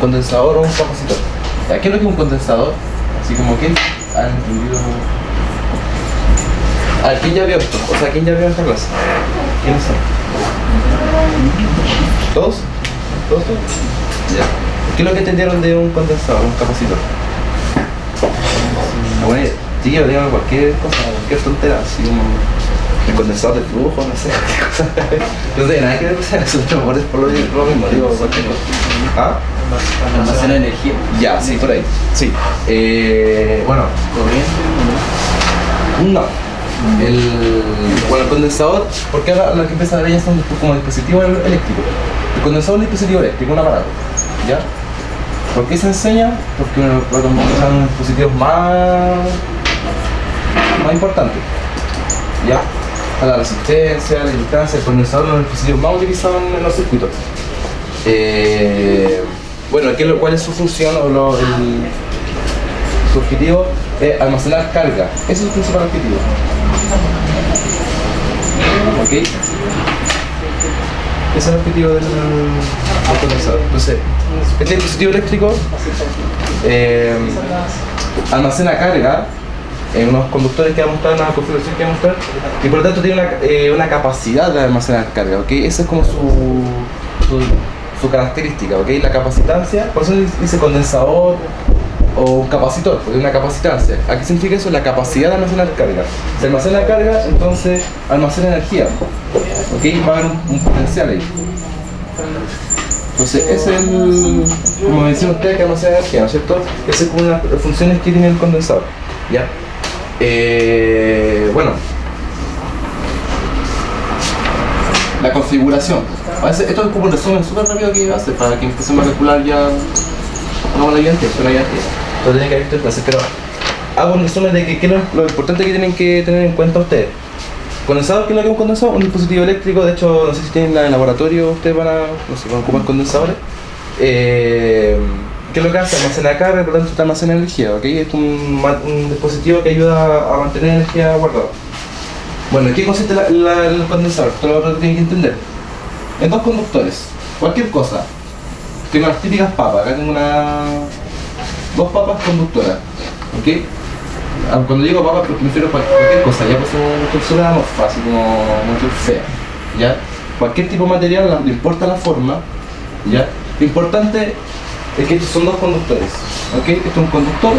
condensador o un capacitor. ¿Qué es lo que es un condensador? Así como que han entendido. A ver, ¿quién ya vio esto? O sea, ¿quién ya vio esta clase? ¿Quiénes son? ¿Todos? ¿Todos? Ya. ¿Qué es lo que entendieron de un condensador, un capacitor? Bueno, tío, dígame cualquier cosa, cualquier tontera, así como el condensador de flujo, no sé, qué cosa. No sé, nada que ver, o sea, eso es por lo mismo, digo, cualquier cosa. ¿Ah? Almacena energía. Ya, sí, por ahí. Sí. Bueno, Corriente. no. Bueno, el condensador, porque ahora lo que empieza a ver ya son como dispositivos eléctricos. El condensador es un dispositivo eléctrico, un aparato. ¿Ya? ¿Por qué se enseña? Porque son dispositivos más importantes. ¿Ya? Para la resistencia, la distancia, el condensador es uno de los dispositivos más utilizados en los circuitos. Bueno, ¿cuál es su función o su objetivo? Es almacenar carga. Ese es el principal objetivo. ¿Ok? Ese es el objetivo del condensador. Entonces, este dispositivo eléctrico almacena carga en unos conductores que va a mostrar, una configuración que va a mostrar, y por lo tanto tiene una capacidad de almacenar carga. ¿Ok? Esa es como su característica, ¿ok? La capacitancia, por eso dice condensador o capacitor, porque es una capacitancia. ¿A qué significa eso? La capacidad de almacenar carga. Se almacena carga, entonces almacena energía, ¿ok? Va a haber un potencial ahí. Entonces, ese es como decían ustedes, que almacena energía, ¿no es cierto? Esa es como una de las funciones que tiene el condensador, ¿ya? Bueno. La configuración. Esto es como un resumen súper rápido que hace para que empecemos a calcular ya. No la vida entera, entonces tienen que haber visto el clase, pero hago un resumen de qué es lo importante que tienen que tener en cuenta ustedes. Condensador, ¿qué es lo que es un condensador? Un dispositivo eléctrico, de hecho, no sé si tienen en el laboratorio, ustedes van a ocupar condensadores. ¿Qué es lo que hace? Almacena carga, por lo tanto almacena energía, ¿ok? Es un dispositivo que ayuda a mantener energía guardada. Bueno, ¿en qué consiste el condensador? Esto es lo que tienen que entender. En dos conductores, cualquier cosa. Tengo las típicas papas, acá tengo dos papas conductoras, ¿ok? Cuando digo papas, porque me refiero a cualquier cosa, ya pues una textura amorfa, así como muy fea, ¿ya? Cualquier tipo de material, no importa la forma, ¿ya? Lo importante es que estos son dos conductores, ¿ok? Esto es un conductor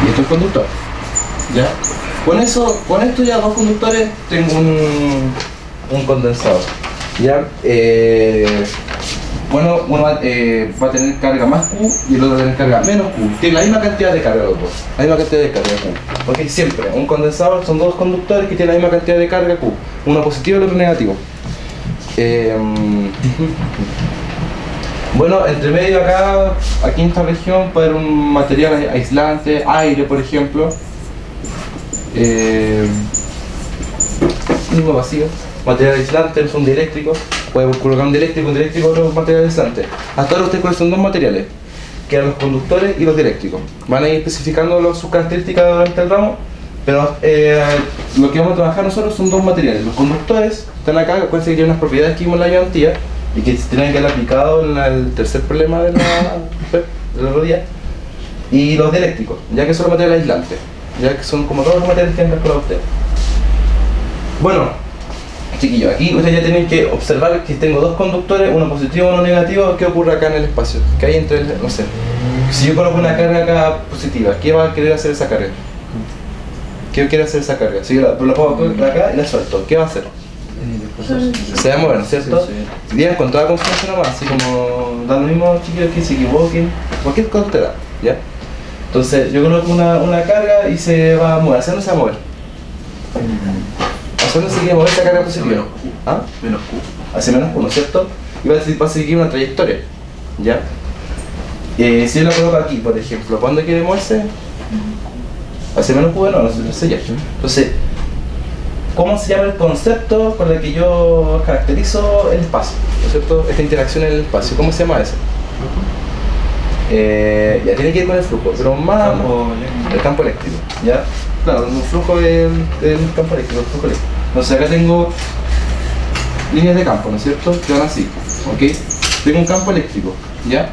y esto es conductor, ¿ya? Con esto ya dos conductores tengo un condensador, ¿ya? Bueno, uno va a tener carga más Q y el otro va a tener carga menos Q. Tiene la misma cantidad de carga los dos, la misma cantidad de carga Q. Ok, siempre, un condensador son dos conductores que tienen la misma cantidad de carga Q, uno positivo y el otro negativo. Bueno, entre medio acá, aquí en esta región puede haber un material aislante, aire por ejemplo. Mismo vacío. Material aislante, son dieléctricos. Puede colocar un dieléctrico, otro material aislante. Hasta ahora ustedes conocen dos materiales, que eran los conductores y los dieléctricos. Van a ir especificando sus características durante el ramo, pero lo que vamos a trabajar nosotros son dos materiales. Los conductores están acá, acuérdense que tienen unas propiedades que vimos en la ayudantía y que se tienen que haber aplicado en el tercer problema de la rodilla. Y los dieléctricos, ya que son los materiales aislantes, ya que son como todos los materiales que han calculado ustedes. Bueno, chiquillos, aquí ustedes ya tienen que observar que tengo dos conductores, uno positivo y uno negativo. ¿Qué ocurre acá en el espacio? ¿Qué hay entre no sé? Si yo coloco una carga acá positiva, ¿qué va a querer hacer esa carga? ¿Qué quiere hacer esa carga? Si yo la pongo acá y la suelto, ¿qué va a hacer? Se va a mover, ¿no es cierto? Si tienen con toda confianza nomás, así como da lo mismo, chiquillos, que se equivoquen, cualquier cosa te da, ¿ya? Entonces yo coloco una carga y se va a mover, ¿hacia dónde se va a mover? ¿Hacia dónde se quiere mover esa carga positiva? ¿Ah? Menos Q. Hacia menos Q, ¿no es cierto? Y va a seguir una trayectoria, ¿ya? Si yo la coloco aquí, por ejemplo, ¿para dónde quiere moverse? Hacia menos Q, no sé ya. Entonces, ¿cómo se llama el concepto con el que yo caracterizo el espacio? ¿No es cierto? Esta interacción en el espacio, ¿cómo se llama eso? Ya tiene que ir con el flujo, pero más el campo eléctrico, ¿ya? Claro, un flujo es el campo eléctrico, el flujo eléctrico. Entonces acá tengo líneas de campo, ¿no es cierto? Que van así, ¿ok? tengo un campo eléctrico, ¿ya?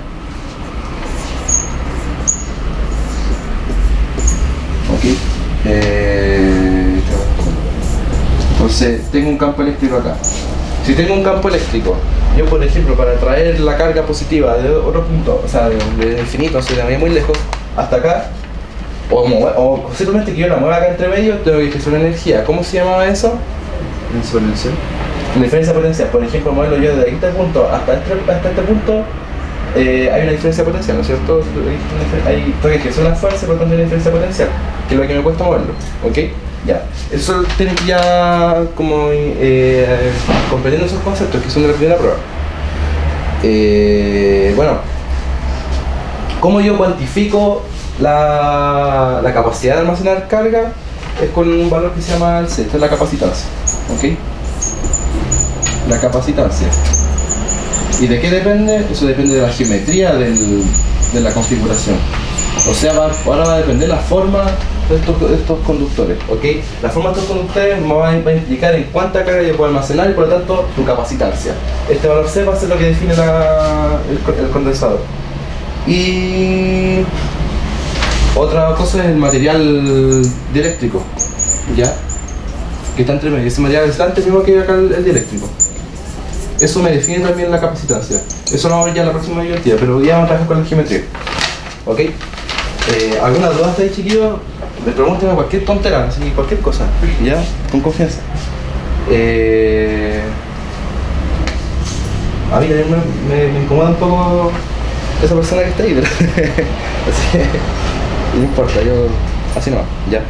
Ok. Entonces, tengo un campo eléctrico acá. Si tengo un campo eléctrico, yo por ejemplo, para traer la carga positiva de otro punto, o sea, de infinito, o sea, de muy lejos, hasta acá, o simplemente que yo la mueva acá entre medio, tengo que ejercer una energía. ¿Cómo se llamaba eso? Exponencial. La diferencia potencial. Por ejemplo, moverlo yo desde este punto hasta este punto, hay una diferencia potencial, ¿no es cierto? Tengo que ejercer una fuerza, por lo tanto hay una diferencia potencial, que es lo que me cuesta moverlo, ¿ok? Ya, eso tiene que ya como comprendiendo esos conceptos que son de la primera prueba. Bueno, ¿cómo yo cuantifico la capacidad de almacenar carga? Es con un valor que se llama C, esta es la capacitancia, ¿ok? La capacitancia. ¿Y de qué depende? Eso depende de la geometría de la configuración. O sea, ahora va a depender la forma de estos conductores, ¿ok? La forma de estos conductores va a implicar en cuánta carga yo puedo almacenar y por lo tanto su capacitancia. Este valor C va a ser lo que define el condensador. Y otra cosa es el material dieléctrico, ¿ya? Que está entre medio. Ese material aislante mismo que acá el dieléctrico. Eso me define también la capacitancia. Eso lo vamos a ver ya en la próxima diapositiva, pero ya vamos a trabajar con la geometría. ¿Ok? ¿Alguna duda hasta ahí, chiquillos? Me pregunten cualquier tontera, así cualquier cosa, ¿ya? Con confianza. A mí también me incomoda un poco esa persona que está ahí, pero así que no importa, yo así no, ¿ya?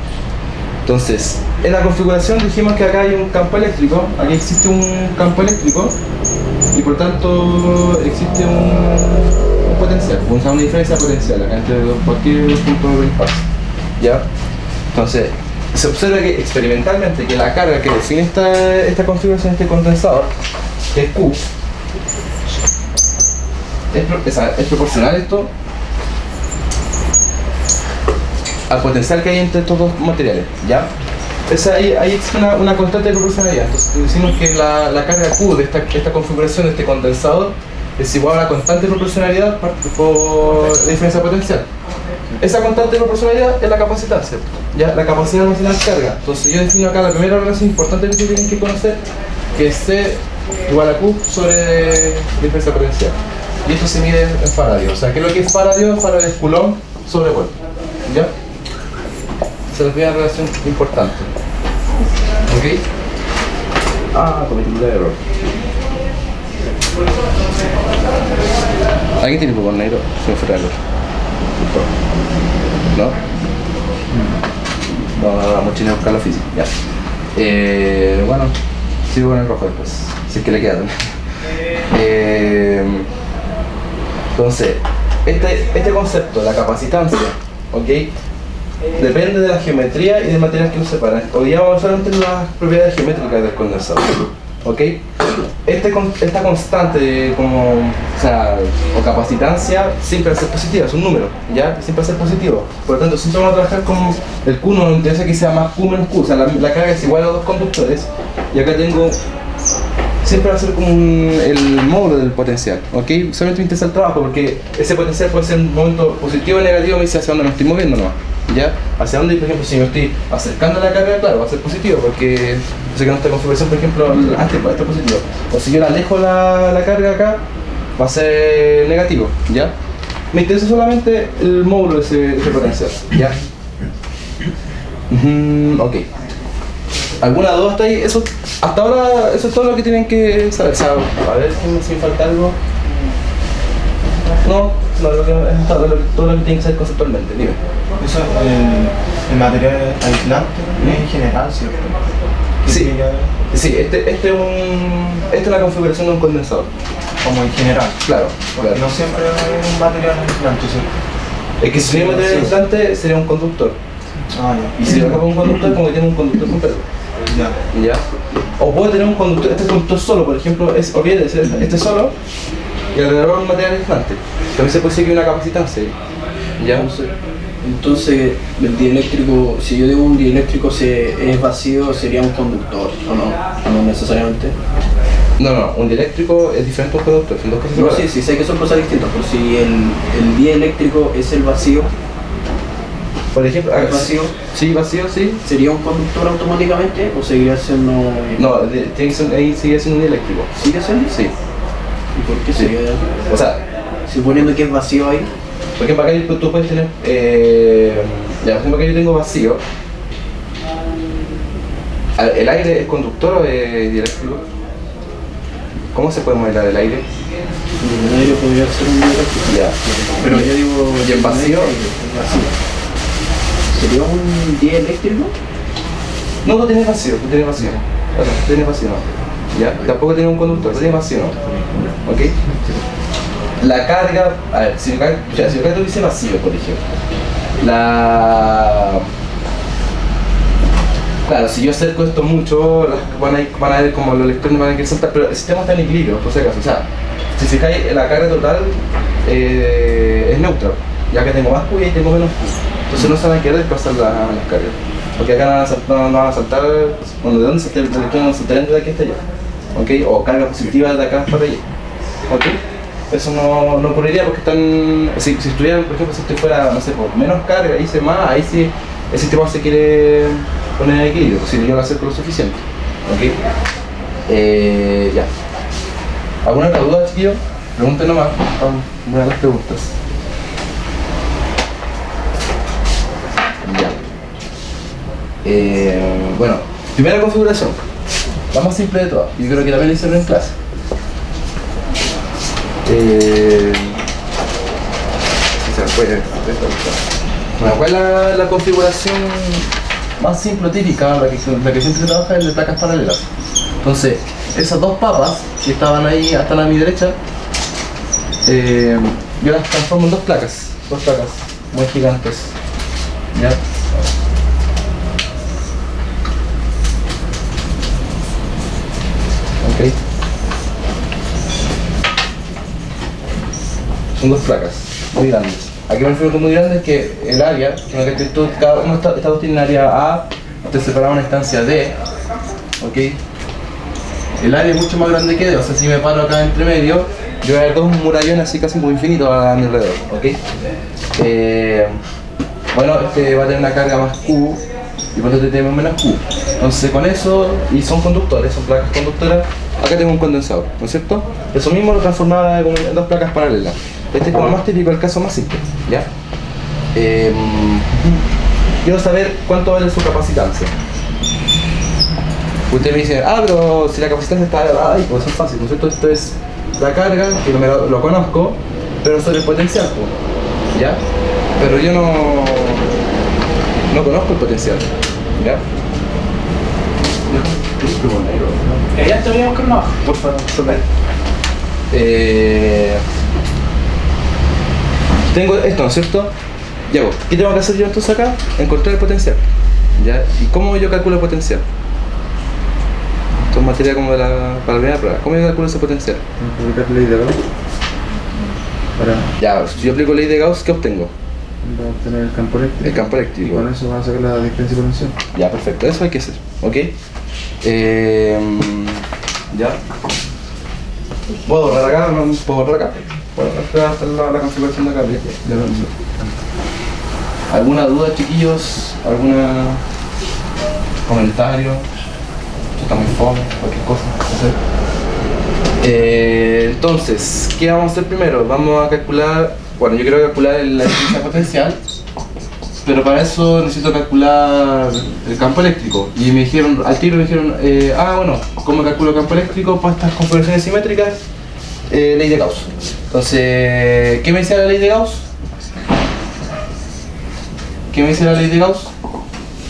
Entonces, en la configuración dijimos que acá hay un campo eléctrico, aquí existe un campo eléctrico y por tanto existe un potencial, una diferencia potencial acá entre cualquier punto del espacio, ¿ya? Entonces, se observa que experimentalmente que la carga que define esta configuración, este condensador, que es Q, es proporcional esto al potencial que hay entre estos dos materiales, ¿ya? Ahí existe una constante de proporcionalidad. Entonces decimos que la carga Q de esta configuración de este condensador es igual a la constante de proporcionalidad por la diferencia potencial. Esa constante de proporcionalidad es la capacitancia, ¿ya? La capacidad de almacenar carga. Entonces yo defino acá la primera relación importante que tienen que conocer, que es C igual a Q sobre diferencia potencial. Y esto se mide en Faraday. O sea, ¿qué es lo que es Faraday? Faraday es Coulomb sobre Volt, ¿ya? Esa es la primera relación importante. ¿Ok? Cometí un error. ¿Alguien tiene poco negro? Se me fue algo. ¿No? No, vamos a buscar la física. Ya. Bueno, sigo con el rojo después. Si es que le queda también. Entonces, este concepto, la capacitancia, ¿ok? Depende de la geometría y del material que nos separa. Hoy día vamos a ver las propiedades geométricas del condensador, ¿ok? Esta constante o capacitancia siempre va a ser positiva, es un número, ¿ya? Siempre va a ser positivo. Por lo tanto, siempre vamos a trabajar con el Q, no nos interesa que sea más Q menos Q, o sea, la carga es igual a dos conductores. Y acá tengo, siempre va a ser como el módulo del potencial, ¿ok? Solamente me interesa el trabajo porque ese potencial puede ser un momento positivo o negativo, me dice hacia dónde me estoy moviendo nomás, ¿ya? Hacia dónde, por ejemplo, si me estoy acercando a la carga, claro, va a ser positivo porque sé que nuestra configuración, por ejemplo, antes va a estar positivo. O si yo la alejo la carga acá, va a ser negativo, ¿ya? Me interesa solamente el módulo de ese potencial, ¿ya? Ok. ¿Alguna duda hasta ahí? Hasta ahora eso es todo lo que tienen que saber. A ver si me falta algo. No, es todo lo que tienen que saber conceptualmente. Dime. Eso, el material aislante en general, ¿cierto? Sí, sí, este es la configuración de un condensador. Como en general. Claro, Porque no siempre hay un material aislante, ¿cierto? Es que si no hay material aislante sería un conductor. Ya. Y si lo hago un conductor, como que tiene un conductor completo. Ya. ¿Ya? O puede tener un conductor, este conductor solo, por ejemplo, o bien este solo y alrededor un material aislante. También se puede decir que hay una capacitancia. ¿Ya? Entonces, el dieléctrico, si yo digo un dieléctrico es vacío, sería un conductor, ¿o no? No necesariamente. No, un dieléctrico es diferente a un conductor, son dos cosas No, separadas. sí, sé que son cosas distintas, pero si el dieléctrico es el vacío, Por ejemplo, ¿el vacío Sí, vacío, sí. sería un conductor automáticamente o seguiría siendo... No, tiene que ser, ahí sigue siendo un dieléctrico. ¿Sigue siendo? Sí. ¿Y por qué Sí. sería? O sea, Suponiendo que es vacío ahí. por ejemplo, acá tú puedes tener. Ya, por ejemplo, acá yo tengo vacío. ¿El aire es conductor o es dieléctrico? ¿Cómo se puede modelar el aire? El aire podría ser un dieléctrico. Ya. Pero yo digo... ¿Y en vacío? El vacío. ¿Sería un dieléctrico? No, tú tienes vacío, tú tienes vacío. Claro, tú tienes vacío, no. ¿Ya? Tampoco tienes un conductor, tú tienes vacío, ¿no? ¿Ok? La carga, a ver, si acá tú dices vacío, por ejemplo. Claro, si yo acerco esto mucho, van a ver como los electrones van a querer saltar, pero el sistema está en equilibrio, por si acaso. O sea, si se cae la carga total es neutra, ya que tengo más Q y ahí tengo menos Q. Entonces no se van a querer desplazar las cargas. Porque acá no van a saltar, bueno, ¿de dónde salta el electrón? No saltarían de aquí hasta allá. ¿Ok? O carga positiva de acá para allá. ¿Ok? Eso no ocurriría porque están. Si estuvieran, por ejemplo, si esto fuera, no sé, por menos carga, ahí sí el sistema se quiere poner en equilibrio, si yo lo acerco lo suficiente. ¿Ok? Ya. ¿Alguna otra duda, chiquillos? Pregunten nomás. Vamos a ver las preguntas. Ya. Bueno, primera configuración. La más simple de todas. Yo creo que también la hicieron en clase. Si se puede. Bueno, ¿cuál es la configuración más simple, típica, la que siempre se trabaja es de placas paralelas? Entonces, esas dos papas que estaban ahí, hasta a mi derecha, yo las transformo en dos placas muy gigantes. ¿Ya? Ok. Son dos placas muy grandes. Aquí me refiero con muy grandes que el área, cada uno estas dos tienen área A, te separaba una instancia D, ok. El área es mucho más grande que D, o sea, si me paro acá entre medio, yo voy a ver dos murallones así casi como infinitos a mi alrededor, ok. Bueno, este va a tener una carga más Q y por otro tenemos menos Q. Entonces con eso, y son conductores, son placas conductoras, acá tengo un condensador, ¿no es cierto? Eso mismo lo transformaba en dos placas paralelas. Este es como el más típico, el caso más simple, ¿ya? Quiero saber cuánto vale su capacitancia. Usted me dice, pero si la capacitancia está elevada, pues es fácil, ¿no es cierto? Esto es la carga, que lo conozco, pero sobre el potencial, ¿ya? Pero yo no conozco el potencial, ¿ya? Ya te voy a buscar más. Por favor, tengo esto, ¿no es cierto? Ya, ¿qué tengo que hacer yo entonces acá? Encontrar el potencial. ¿Ya? ¿Y cómo yo calculo el potencial? Esto es materia como para la primera prueba. ¿Cómo yo calculo ese potencial? Aplicar ley de Gauss para Ya, si yo aplico ley de Gauss, ¿qué obtengo? obtener el campo eléctrico. El campo Y eléctrico. con eso vas a sacar la diferencia de potencial. Ya, perfecto, eso hay que hacer, ¿ok? Ya. ¿Puedo borrar acá? ¿No puedo borrar acá? Bueno, acá está la configuración de acá. ¿Alguna duda, chiquillos? ¿Algún comentario? Está muy fome, cualquier cosa. No sé. Entonces, ¿qué vamos a hacer primero? Vamos a calcular, bueno, yo quiero calcular la diferencia potencial, pero para eso necesito calcular el campo eléctrico. Y me dijeron, al tiro me dijeron, bueno, ¿cómo calculo el campo eléctrico? Para estas configuraciones simétricas, ley de Gauss. Entonces, ¿qué me dice la ley de Gauss? ¿Qué me dice la ley de Gauss?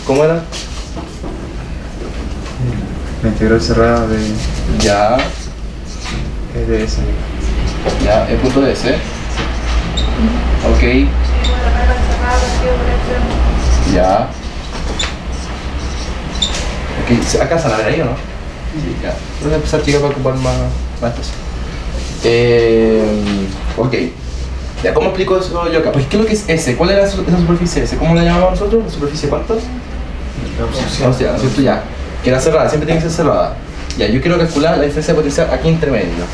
¿Cómo era? La integral cerrada de Ya, ds. ya, el punto de ese. Ok, ya. Ok, ¿acá se la ver ahí o no? Sí, ya. Voy a empezar, chicas, para ocupar más espacio. Ok. Ya, ¿cómo explico eso yo acá? Pues, ¿qué es lo que es S? ¿Cuál era esa superficie S? ¿Cómo la llamamos nosotros? ¿La superficie cuánto? O sea, ¿cierto? Ya. Que era cerrada, siempre tiene que ser cerrada. Ya, yo quiero calcular la diferencia de potencial aquí entre medio.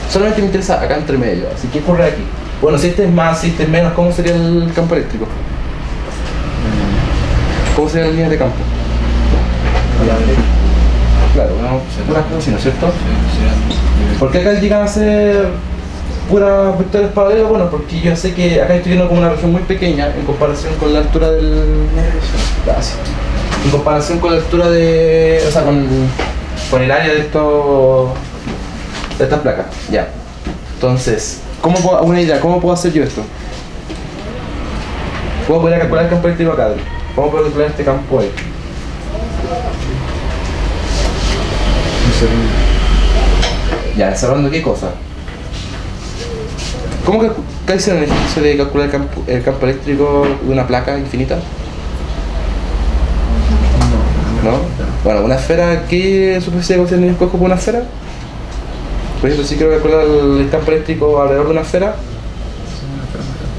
Solamente me interesa acá entre medio, así que ¿qué ocurre aquí? Bueno, si este es más, si este es menos, ¿cómo sería el campo eléctrico? ¿Cómo serían las líneas de campo? Claro, no, puras cosas así, ¿no es cierto? ¿Por qué acá llegan a ser puras vectores paralelos? Bueno, porque yo sé que acá estoy viendo como una región muy pequeña en comparación con la altura del... Gracias. En comparación con la altura de... o sea, con el área de estos... de estas placas, ya. Entonces, una idea, ¿cómo puedo hacer yo esto? ¿Cómo podría calcular el campo eléctrico acá? ¿Cómo puedo calcular este campo ahí? Ya, encerrando qué cosa. ¿Cómo hicieron el ejercicio de calcular el campo eléctrico de una placa infinita? ¿No? Bueno, una esfera, ¿qué superficie de Gaussiana escojo por una esfera? Por ejemplo, si quiero calcular el campo eléctrico alrededor de una esfera,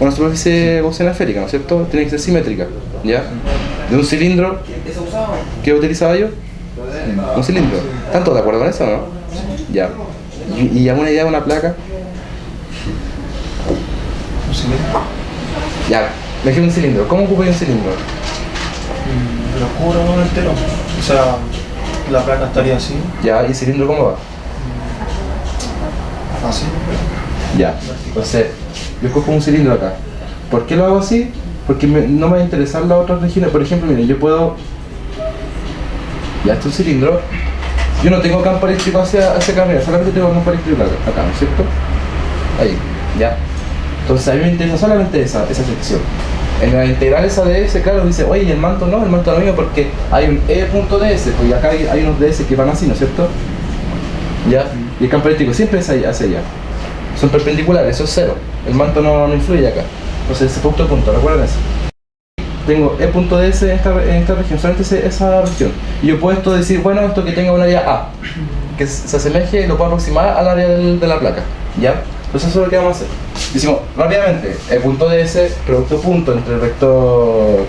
una superficie Gaussiana esférica, ¿no es cierto? Tiene que ser simétrica, ¿ya? De un cilindro, ¿qué utilizaba yo? Un cilindro. ¿Están todos de acuerdo con eso o no? Ya. ¿Y alguna idea de una placa? ¿Un cilindro? Ya, me dije un cilindro. ¿Cómo ocupo yo un cilindro? Lo cubro entero. O sea, la placa estaría así. Ya, ¿y el cilindro cómo va? Así. Ya. Entonces, yo cojo un cilindro acá. ¿Por qué lo hago así? Porque no me va a interesar las otras regiones. Por ejemplo, miren, yo puedo... Ya, este es un cilindro. Yo no tengo campo eléctrico hacia acá arriba, solamente tengo campo eléctrico acá, ¿no es cierto? Ahí, ya. Entonces a mí me interesa solamente esa sección. En la integral esa de S, claro, dice, oye, el manto no mío porque hay un E.ds, pues acá hay unos ds que van así, ¿no es cierto? Ya, y el campo eléctrico siempre es hacia allá. Son perpendiculares, eso es cero. El manto no influye acá. Entonces ese punto, recuerden eso. Tengo E.ds en esta región, solamente esa región. Y yo puedo decir, bueno, esto que tenga un área A, que se asemeje y lo puedo aproximar al área de la placa, ¿ya? Entonces eso es lo que vamos a hacer. Decimos rápidamente, E.ds, producto punto entre el vector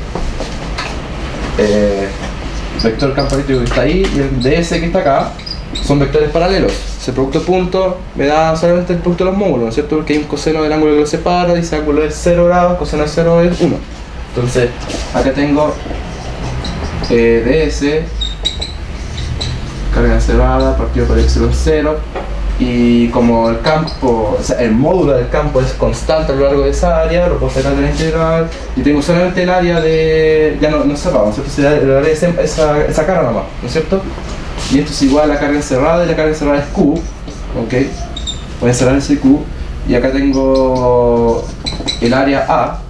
campo eléctrico que está ahí y el ds que está acá, son vectores paralelos. Ese producto punto me da solamente el producto de los módulos, ¿no es cierto? Porque hay un coseno del ángulo que lo separa, y ese ángulo es 0 grados, coseno de 0 es 1. Entonces, acá tengo ds, carga cerrada, partido por epsilon 0, y como el campo, o sea, el módulo del campo es constante a lo largo de esa área, lo puedo sacar de la integral, y tengo solamente el área de, ya no cerrado, ¿no es cierto? El área de esa carga nomás, ¿no es cierto? Y esto es igual a la carga encerrada, y la carga encerrada es Q, ¿ok? Voy a encerrar ese Q, y acá tengo el área A,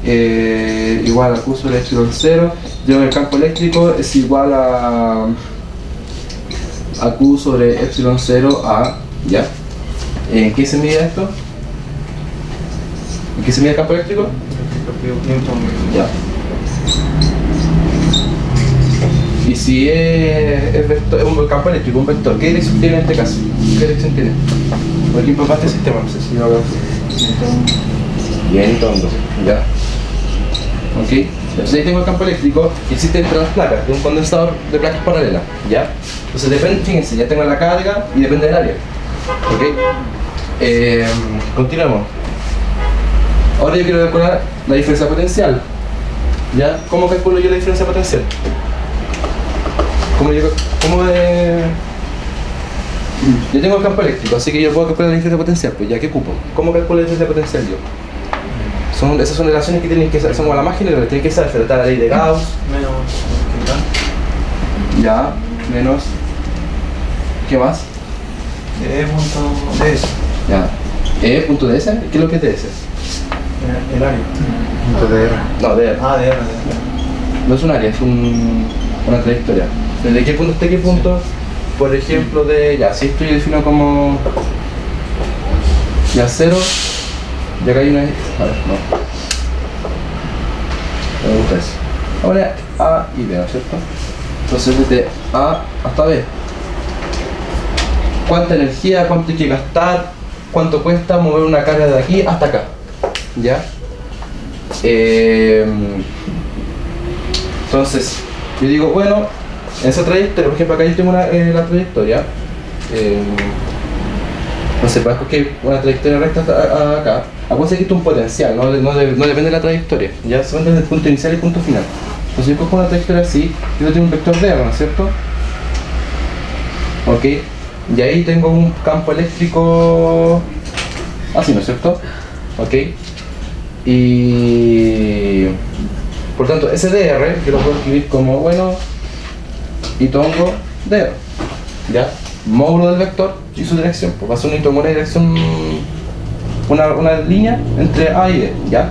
igual a Q sobre epsilon 0, yo en el campo eléctrico es igual a Q sobre epsilon 0 a, ¿ya? ¿En qué se mide esto? ¿En qué se mide el campo eléctrico? Ya. Y si es un campo eléctrico, un vector, ¿qué dirección tiene en este caso? ¿Qué dirección tiene? Por ejemplo, para este sistema, no sé si lo hago así. Bien, entonces, ya. Ok, entonces ahí tengo el campo eléctrico que existe entre las placas, de un condensador de placas paralelas, ¿ya? Entonces depende, fíjense, ya tengo la carga y depende del área. Ok, continuamos. Ahora yo quiero calcular la diferencia potencial, ¿ya? ¿Cómo calculo yo la diferencia potencial? Yo tengo el campo eléctrico, así que yo puedo calcular la diferencia potencial, pues ya, ¿qué cupo? ¿Cómo calculo la diferencia potencial yo? Esas son relaciones que tienen que saber, son como la más general, tienen que saber, está la ley de Gauss. Menos. Ya, menos. ¿Qué más? E.ds. Ya. E.ds, ¿qué es lo que es ds? El área. No, dr. Ah, dr. No es un área, es una trayectoria. ¿Desde qué punto hasta qué punto? Por ejemplo, si esto yo defino como ya 0, y acá hay una... A ver, no. Me gusta eso. Ahora A y B, ¿no es cierto? Entonces desde A hasta B. ¿Cuánta energía, cuánto hay que gastar, cuánto cuesta mover una carga de aquí hasta acá? ¿Ya? Entonces, yo digo, bueno, en esa trayectoria, por ejemplo acá yo tengo la trayectoria, no sé, para escoger una trayectoria recta hasta acá, acuérdense que esto es un potencial, no depende de la trayectoria, ya se depende del punto inicial y el punto final. Entonces yo cojo una trayectoria así, yo tengo un vector DR, ¿no es cierto? Ok, y ahí tengo un campo eléctrico así, ¿no es cierto? Ok, y por tanto ese DR yo lo puedo escribir como, bueno, hitongo DR, ¿ya? Módulo del vector y su dirección, pues va a ser un hitongo, una dirección, una línea entre A y B, ¿ya?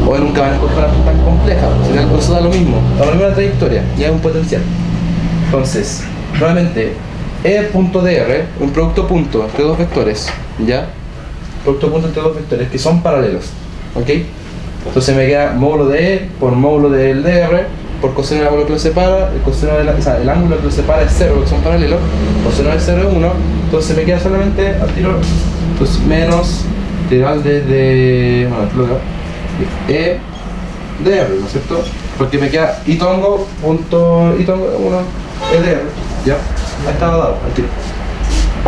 O nunca van a escoger una tan compleja, sería eso da lo mismo, da la misma trayectoria, ya es un potencial. Entonces, nuevamente, E.dr, un producto punto entre dos vectores, ¿ya? Producto punto entre dos vectores que son paralelos, ¿ok? Entonces me queda módulo de E por módulo del dr por coseno del ángulo que lo separa, el ángulo que lo separa es 0 porque son paralelos, coseno del 0 es 1, entonces me queda solamente al tiro, pues menos integral desde, E dr, ¿no es cierto? Porque me queda hitongo punto hitongo 1 es dr, ¿ya? Ahí estaba dado al tiro.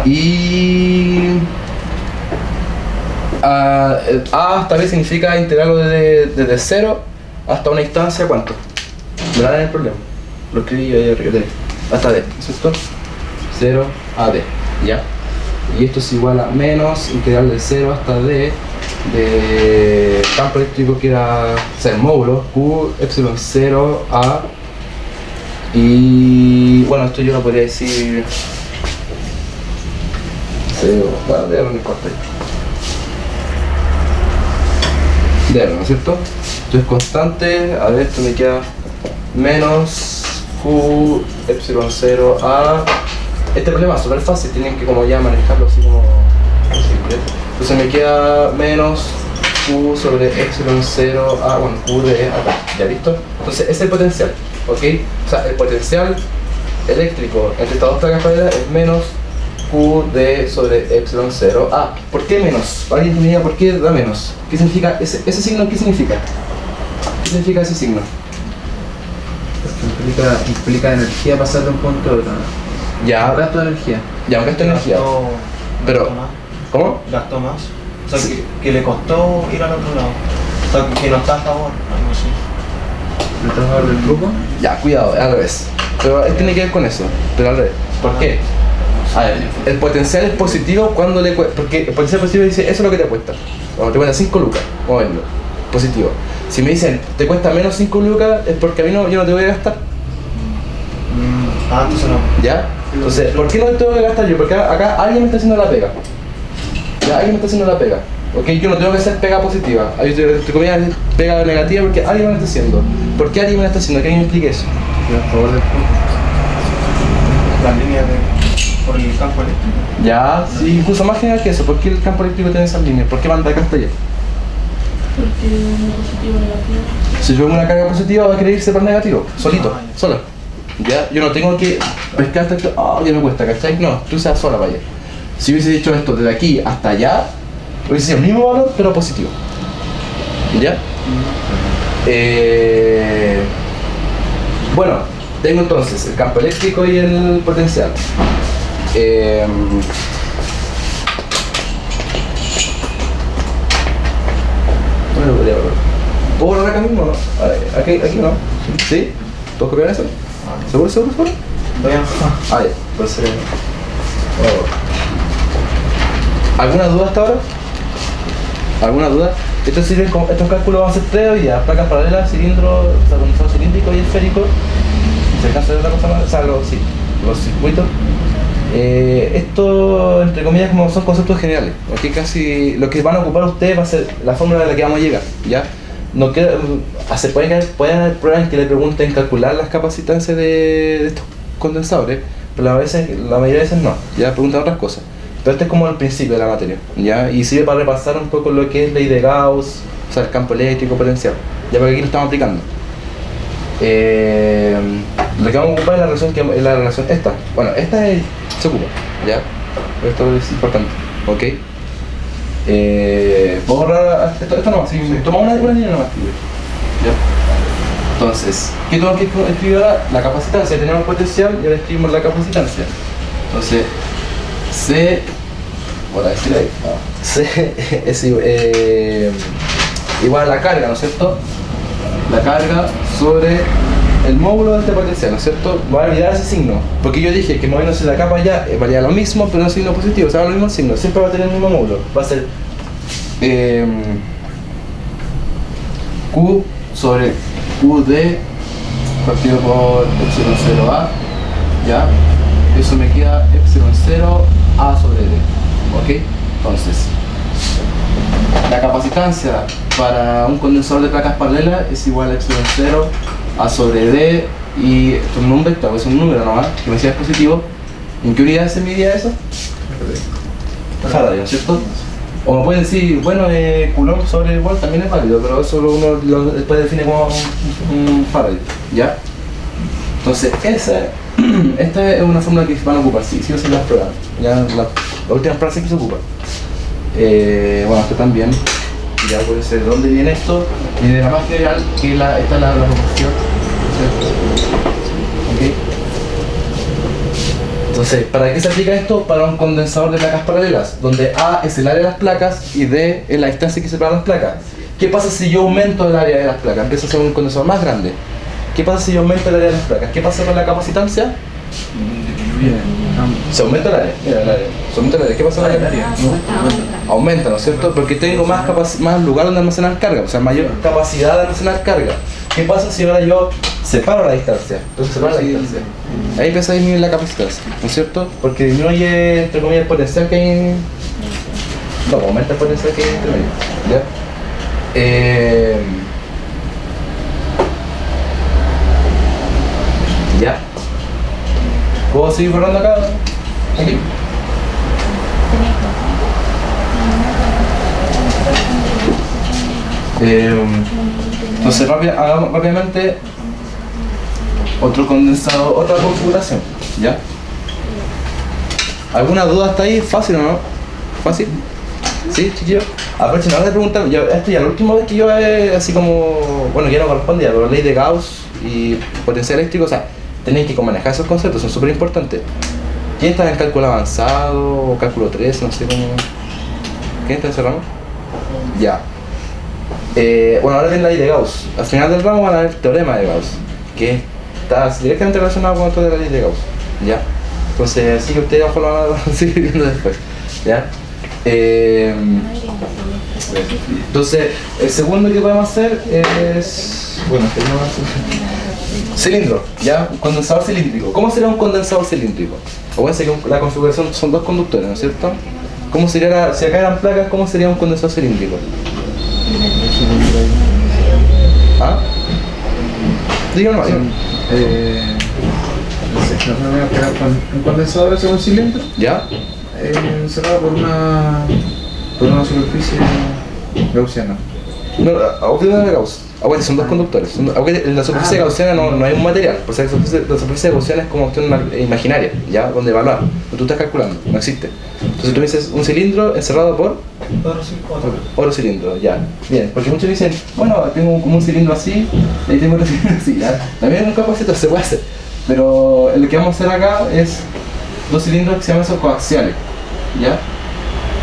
Y A hasta B significa integrarlo desde 0 hasta una instancia, ¿cuánto? Me da el problema. Lo escribí ahí arriba, D. Hasta D, ¿no es cierto? 0 a D, ¿ya? Y esto es igual a menos integral de 0 hasta D de campo eléctrico que era, o sea, el módulo Q epsilon 0 a, y bueno, esto yo lo podría decir 0, bueno, D no importa ahí. D, ¿no es cierto? Esto es constante, a ver, esto me queda menos Q epsilon 0 a, este problema es súper fácil, tienen que como ya manejarlo así como simple. Entonces me queda menos Q sobre epsilon 0 a, bueno, Q de acá, ¿ya listo? Entonces ese es el potencial, ¿ok? O sea, el potencial eléctrico entre estas dos placas paralelas es menos Q de sobre epsilon 0 a. ¿Por qué menos? ¿Alguien me diga por qué da menos? ¿Qué significa ese signo? ¿Qué significa? ¿Qué significa ese signo? Porque implica energía pasar de un punto a otro, ¿no? Ya, Un gasto de energía. ya, un gasto de energía. Pero, Gastó más. ¿cómo? Gastó más. O sea, que le costó ir al otro lado. O sea, que no está a favor, algo así. ¿No estás a favor del grupo? Ya, cuidado, al revés. Pero él tiene que ver con eso, pero al revés. ¿Por qué? A ver, el potencial es positivo cuando le cuesta, porque el potencial positivo dice, eso es lo que te cuesta. Cuando te cuesta 5 lucas, vamos a verlo, positivo. Si me dicen, te cuesta menos 5 lucas, es porque a mí no, yo no te voy a gastar. Entonces no. ¿Ya? Entonces, ¿por qué no te tengo que gastar yo? Porque acá alguien me está haciendo la pega. Ya, alguien me está haciendo la pega. ¿Ok? Yo no tengo que hacer pega positiva. Hay pega negativa porque alguien me la está haciendo. ¿Por qué alguien me la está haciendo? Que alguien me explique eso. Estoy a favor del punto. Las líneas por el campo eléctrico. Ya, sí, incluso más general que eso. ¿Por qué el campo eléctrico tiene esas líneas? ¿Por qué manda acá hasta allá? Porque uno positivo o negativo. Si yo tengo una carga positiva va a querer irse para el negativo, solito, sola. Ya, yo no tengo que pescar hasta esto, ya me cuesta, ¿cachai? No, tú seas sola para allá. Si hubiese dicho esto desde aquí hasta allá, hubiese sido el mismo valor, pero positivo. ¿Ya? Bueno, tengo entonces el campo eléctrico y el potencial. Bueno, podría borrar. ¿Puedo borrar acá mismo o no? Aquí no. ¿Sí? ¿Todos copiar eso? ¿Seguro? Vayan. Ah, ya. Pues ¿alguna duda hasta ahora? ¿Alguna duda? Estos cálculos van a ser 3 hoy ya. Placas paralelas, cilindro, o sea, condensador cilíndrico y esférico. ¿Se alcanza a ver otra cosa más? O sea, los circuitos. Esto, entre comillas, como son conceptos generales. Aquí casi lo que van a ocupar ustedes va a ser la fórmula a la que vamos a llegar, ¿ya? No queda, pueden haber pruebas en que le pregunten calcular las capacitancias de estos condensadores, pero la mayoría de veces no, ya preguntan otras cosas. Pero este es como el principio de la materia, ¿ya? Y sirve para repasar un poco lo que es ley de Gauss, o sea, el campo eléctrico potencial, ya porque aquí lo estamos aplicando. Lo que vamos a ocupar es la relación esta. Bueno, se ocupa, ¿ya? Esto es importante, ¿ok? Vamos a borrar esto nomás, sí. Toma una línea nomás, ¿ya? Entonces, ¿qué tengo que escribir ahora? La capacitancia. Tenemos potencial y ahora escribimos la capacitancia. Entonces, C, por decir ahí, C es igual a la carga, ¿no es cierto? La carga sobre el módulo de este potencial, ¿no es cierto? Voy a olvidar ese signo, porque yo dije que moviéndose de acá para allá valía lo mismo, pero no es signo positivo, o sea, lo mismo el signo, siempre va a tener el mismo módulo. Va a ser Q sobre QD partido por epsilon 0A, ¿ya? Eso me queda epsilon 0 A sobre D, ¿ok? Entonces, la capacitancia para un condensador de placas paralelas es igual a epsilon 0 A sobre D, y esto no es un vector, es un número nomás, que me decía es positivo. ¿En qué unidad se midía eso? Faraday, ¿no es cierto? O me pueden decir, bueno, Coulomb sobre Volt también es válido, pero eso uno después define como un Faraday, ¿ya? Entonces, esta es una fórmula que van a ocupar, sí o sí las pruebas, ya la última frase que se ocupa. Bueno, esto también, ya puede ser de dónde viene esto, y de la más general, que esta es la proporción, ¿ok? Entonces, ¿para qué se aplica esto? Para un condensador de placas paralelas, donde A es el área de las placas y D es la distancia que separa las placas. ¿Qué pasa si yo aumento el área de las placas? Empieza a ser un condensador más grande. ¿Qué pasa si yo aumento el área de las placas? ¿Qué pasa con la capacitancia? Se aumenta el área, mira el área. Se aumenta el área. ¿Qué pasa con el área? Aumenta, ¿no es cierto? Porque tengo más lugar donde almacenar carga, o sea, mayor capacidad de almacenar carga. ¿Qué pasa si ahora yo separo la distancia? Entonces separo la distancia. Ahí empieza a disminuir la capacitancia, ¿no es cierto? Porque disminuye, entre comillas, el potencial que hay. No, aumenta el potencial que hay entre medio. ¿Ya? ¿Ya? ¿Puedo seguir borrando acá? Aquí. Entonces hagamos rápidamente otro condensador, otra configuración, ¿ya? ¿Alguna duda hasta ahí? ¿Fácil o no? ¿Fácil? ¿Sí, chiquillos? Aprovechen ahora de preguntar, esto ya la última vez que yo así como, bueno, ya no correspondía, pero ley de Gauss y potencial eléctrico, o sea, tenéis que manejar esos conceptos, son súper importantes. ¿Quién está en cálculo avanzado o cálculo 3? No sé cómo. ¿Quién está en ese ramo? Ya. Bueno, ahora viene la ley de Gauss. Al final del ramo van a ver el teorema de Gauss, que está directamente relacionado con esto de la ley de Gauss, ¿ya? Entonces, sí que ustedes a lo mejor lo van a seguir viendo después, ¿ya? Entonces, el segundo que podemos hacer es... Bueno, cilindro, ¿ya? Un condensador cilíndrico. ¿Cómo sería un condensador cilíndrico? Acuérdense que la configuración son dos conductores, ¿no es cierto? ¿Cómo sería, si acá eran placas, cómo sería un condensador cilíndrico? ¿Ah? Díganlo, díganlo. Un condensador es un cilindro, ¿Ya? encerrado por una superficie gaussiana. No, obviamente de Gauss. Acuérdense, son dos conductores. En la superficie gaussiana no hay un material. Por eso la superficie gaussiana es como cuestión imaginaria, ¿ya? Donde evaluar. Tú estás calculando, no existe. Entonces tú dices un cilindro encerrado por oro cilindro, ya. Bien, porque muchos dicen, bueno, tengo como un cilindro así, y ahí tengo otro cilindro así, ¿ya? También en un capacitor se puede hacer. Pero lo que vamos a hacer acá es dos cilindros que se llaman coaxiales, ¿ya?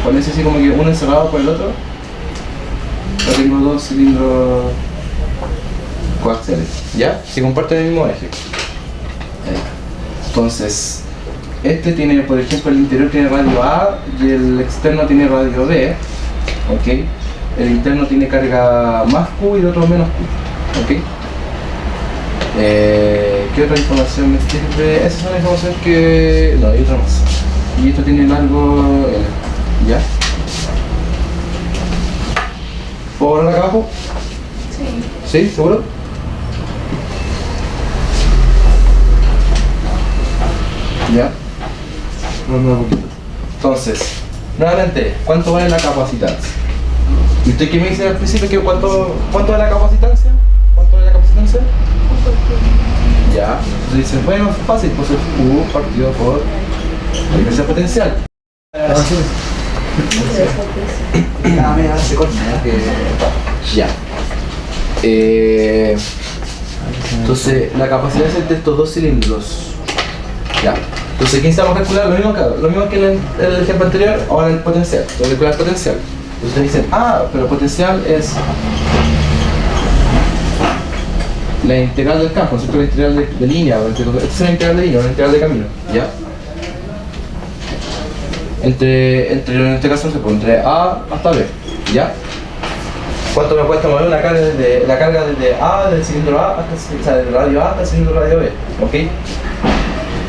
Ponerse así como que uno encerrado por el otro. Yo tengo dos cilindros coaxiales, ¿ya? Si comparten el mismo eje. Entonces, este tiene, por ejemplo, el interior tiene radio A y el externo tiene radio B, ¿ok? El interno tiene carga más Q y el otro menos Q, ¿ok? ¿Qué otra información me sirve? Esas son las informaciones que... no, hay otra más. Y esto tiene largo L, ¿ya? ¿Puedo borrar acá abajo? Sí. ¿Sí? ¿Seguro? ¿Ya? Entonces, nuevamente, ¿cuánto vale la capacitancia? ¿Y usted qué me dice al principio? Que ¿cuánto vale la capacitancia? ¿Cuánto vale la capacitancia? Ya, entonces dicen, bueno, es fácil, pues es Q partido por la diferencia potencial. Ya. Entonces, la capacidad de estos dos cilindros. Ya. Entonces, aquí necesitamos calcular lo mismo que en el ejemplo anterior, ahora el potencial. Entonces, calcular el potencial. Ustedes dicen, pero el potencial es la integral del campo, ¿no es cierto? La integral de línea, esta es la integral de línea, la integral de camino, ¿ya? En este caso, entre A hasta B, ¿ya? ¿Cuánto me cuesta mover la carga desde A, del cilindro A, hasta, del radio A hasta el cilindro radio B? ¿Ok?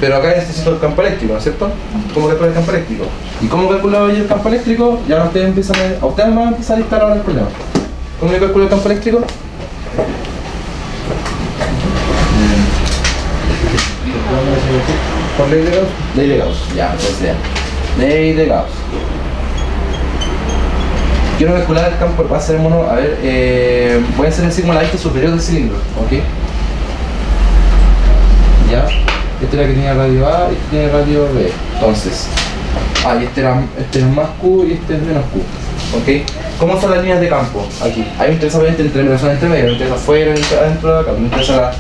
Pero acá necesito el campo eléctrico, ¿no es cierto? ¿Cómo calcular el campo eléctrico? ¿Y cómo calculaba yo el campo eléctrico? Ya ustedes me van a empezar a listar ahora el problema. ¿Cómo yo calculo el campo eléctrico? ¿Por ley de Gauss? Ley de Gauss, ya, entonces ya. Ley de Gauss. Quiero calcular el campo, va a ser mono, a ver, voy a hacer el sigma a la vista superior del cilindro, ¿ok? Ya, esta es la que tenía radio A y esta tiene radio B. Entonces, y este es más Q y este es menos Q, ¿ok? ¿Cómo son las líneas de campo? Aquí, hay me interesa obviamente la zona entre medio, me interesa afuera, adentro de acá, me interesa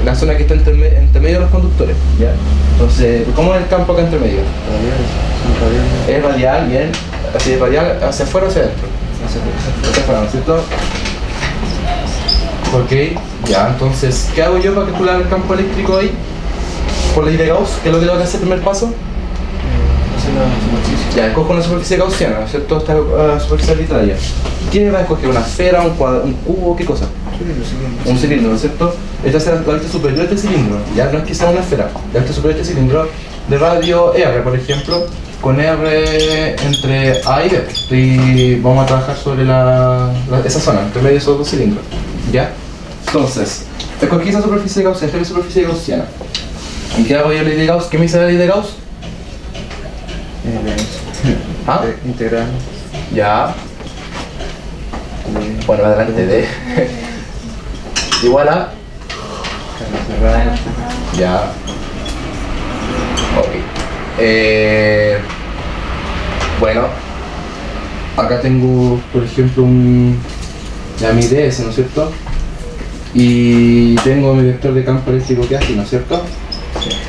la zona que está entre medio de los conductores, ¿ya? Entonces, ¿cómo es el campo acá entre medio? Es radial, bien, así es radial, hacia afuera o hacia adentro. Hacia afuera, ¿no es cierto? Ok, ya, entonces, ¿qué hago yo para calcular el campo eléctrico ahí? Por ley de Gauss, ¿qué es lo que tengo que hacer el primer paso? La superficie. Ya, escojo una superficie gaussiana, ¿no es cierto? Esta superficie arbitraria. ¿Qué va a escoger? ¿Una esfera, un cubo, qué cosa? Un cilindro, ¿no es cierro? Esta será la vista superior de este cilindro, ya no es que sea una esfera, la vista superior de este cilindro de radio R, por ejemplo, con R entre A y B. Y vamos a trabajar sobre esa zona, entre medio de esos dos cilindros, ¿ya? Entonces, escogí esa superficie gaussiana, esta es mi superficie gaussiana. ¿Y qué hago yo ley de Gauss? ¿Qué me dice la ley de Gauss? Integral. Ya. Bueno, adelante de igual a ya. Ok. Bueno, acá tengo, por ejemplo, mi DS, ¿no es cierto? Y tengo mi vector de campo eléctrico que así, ¿no es cierto?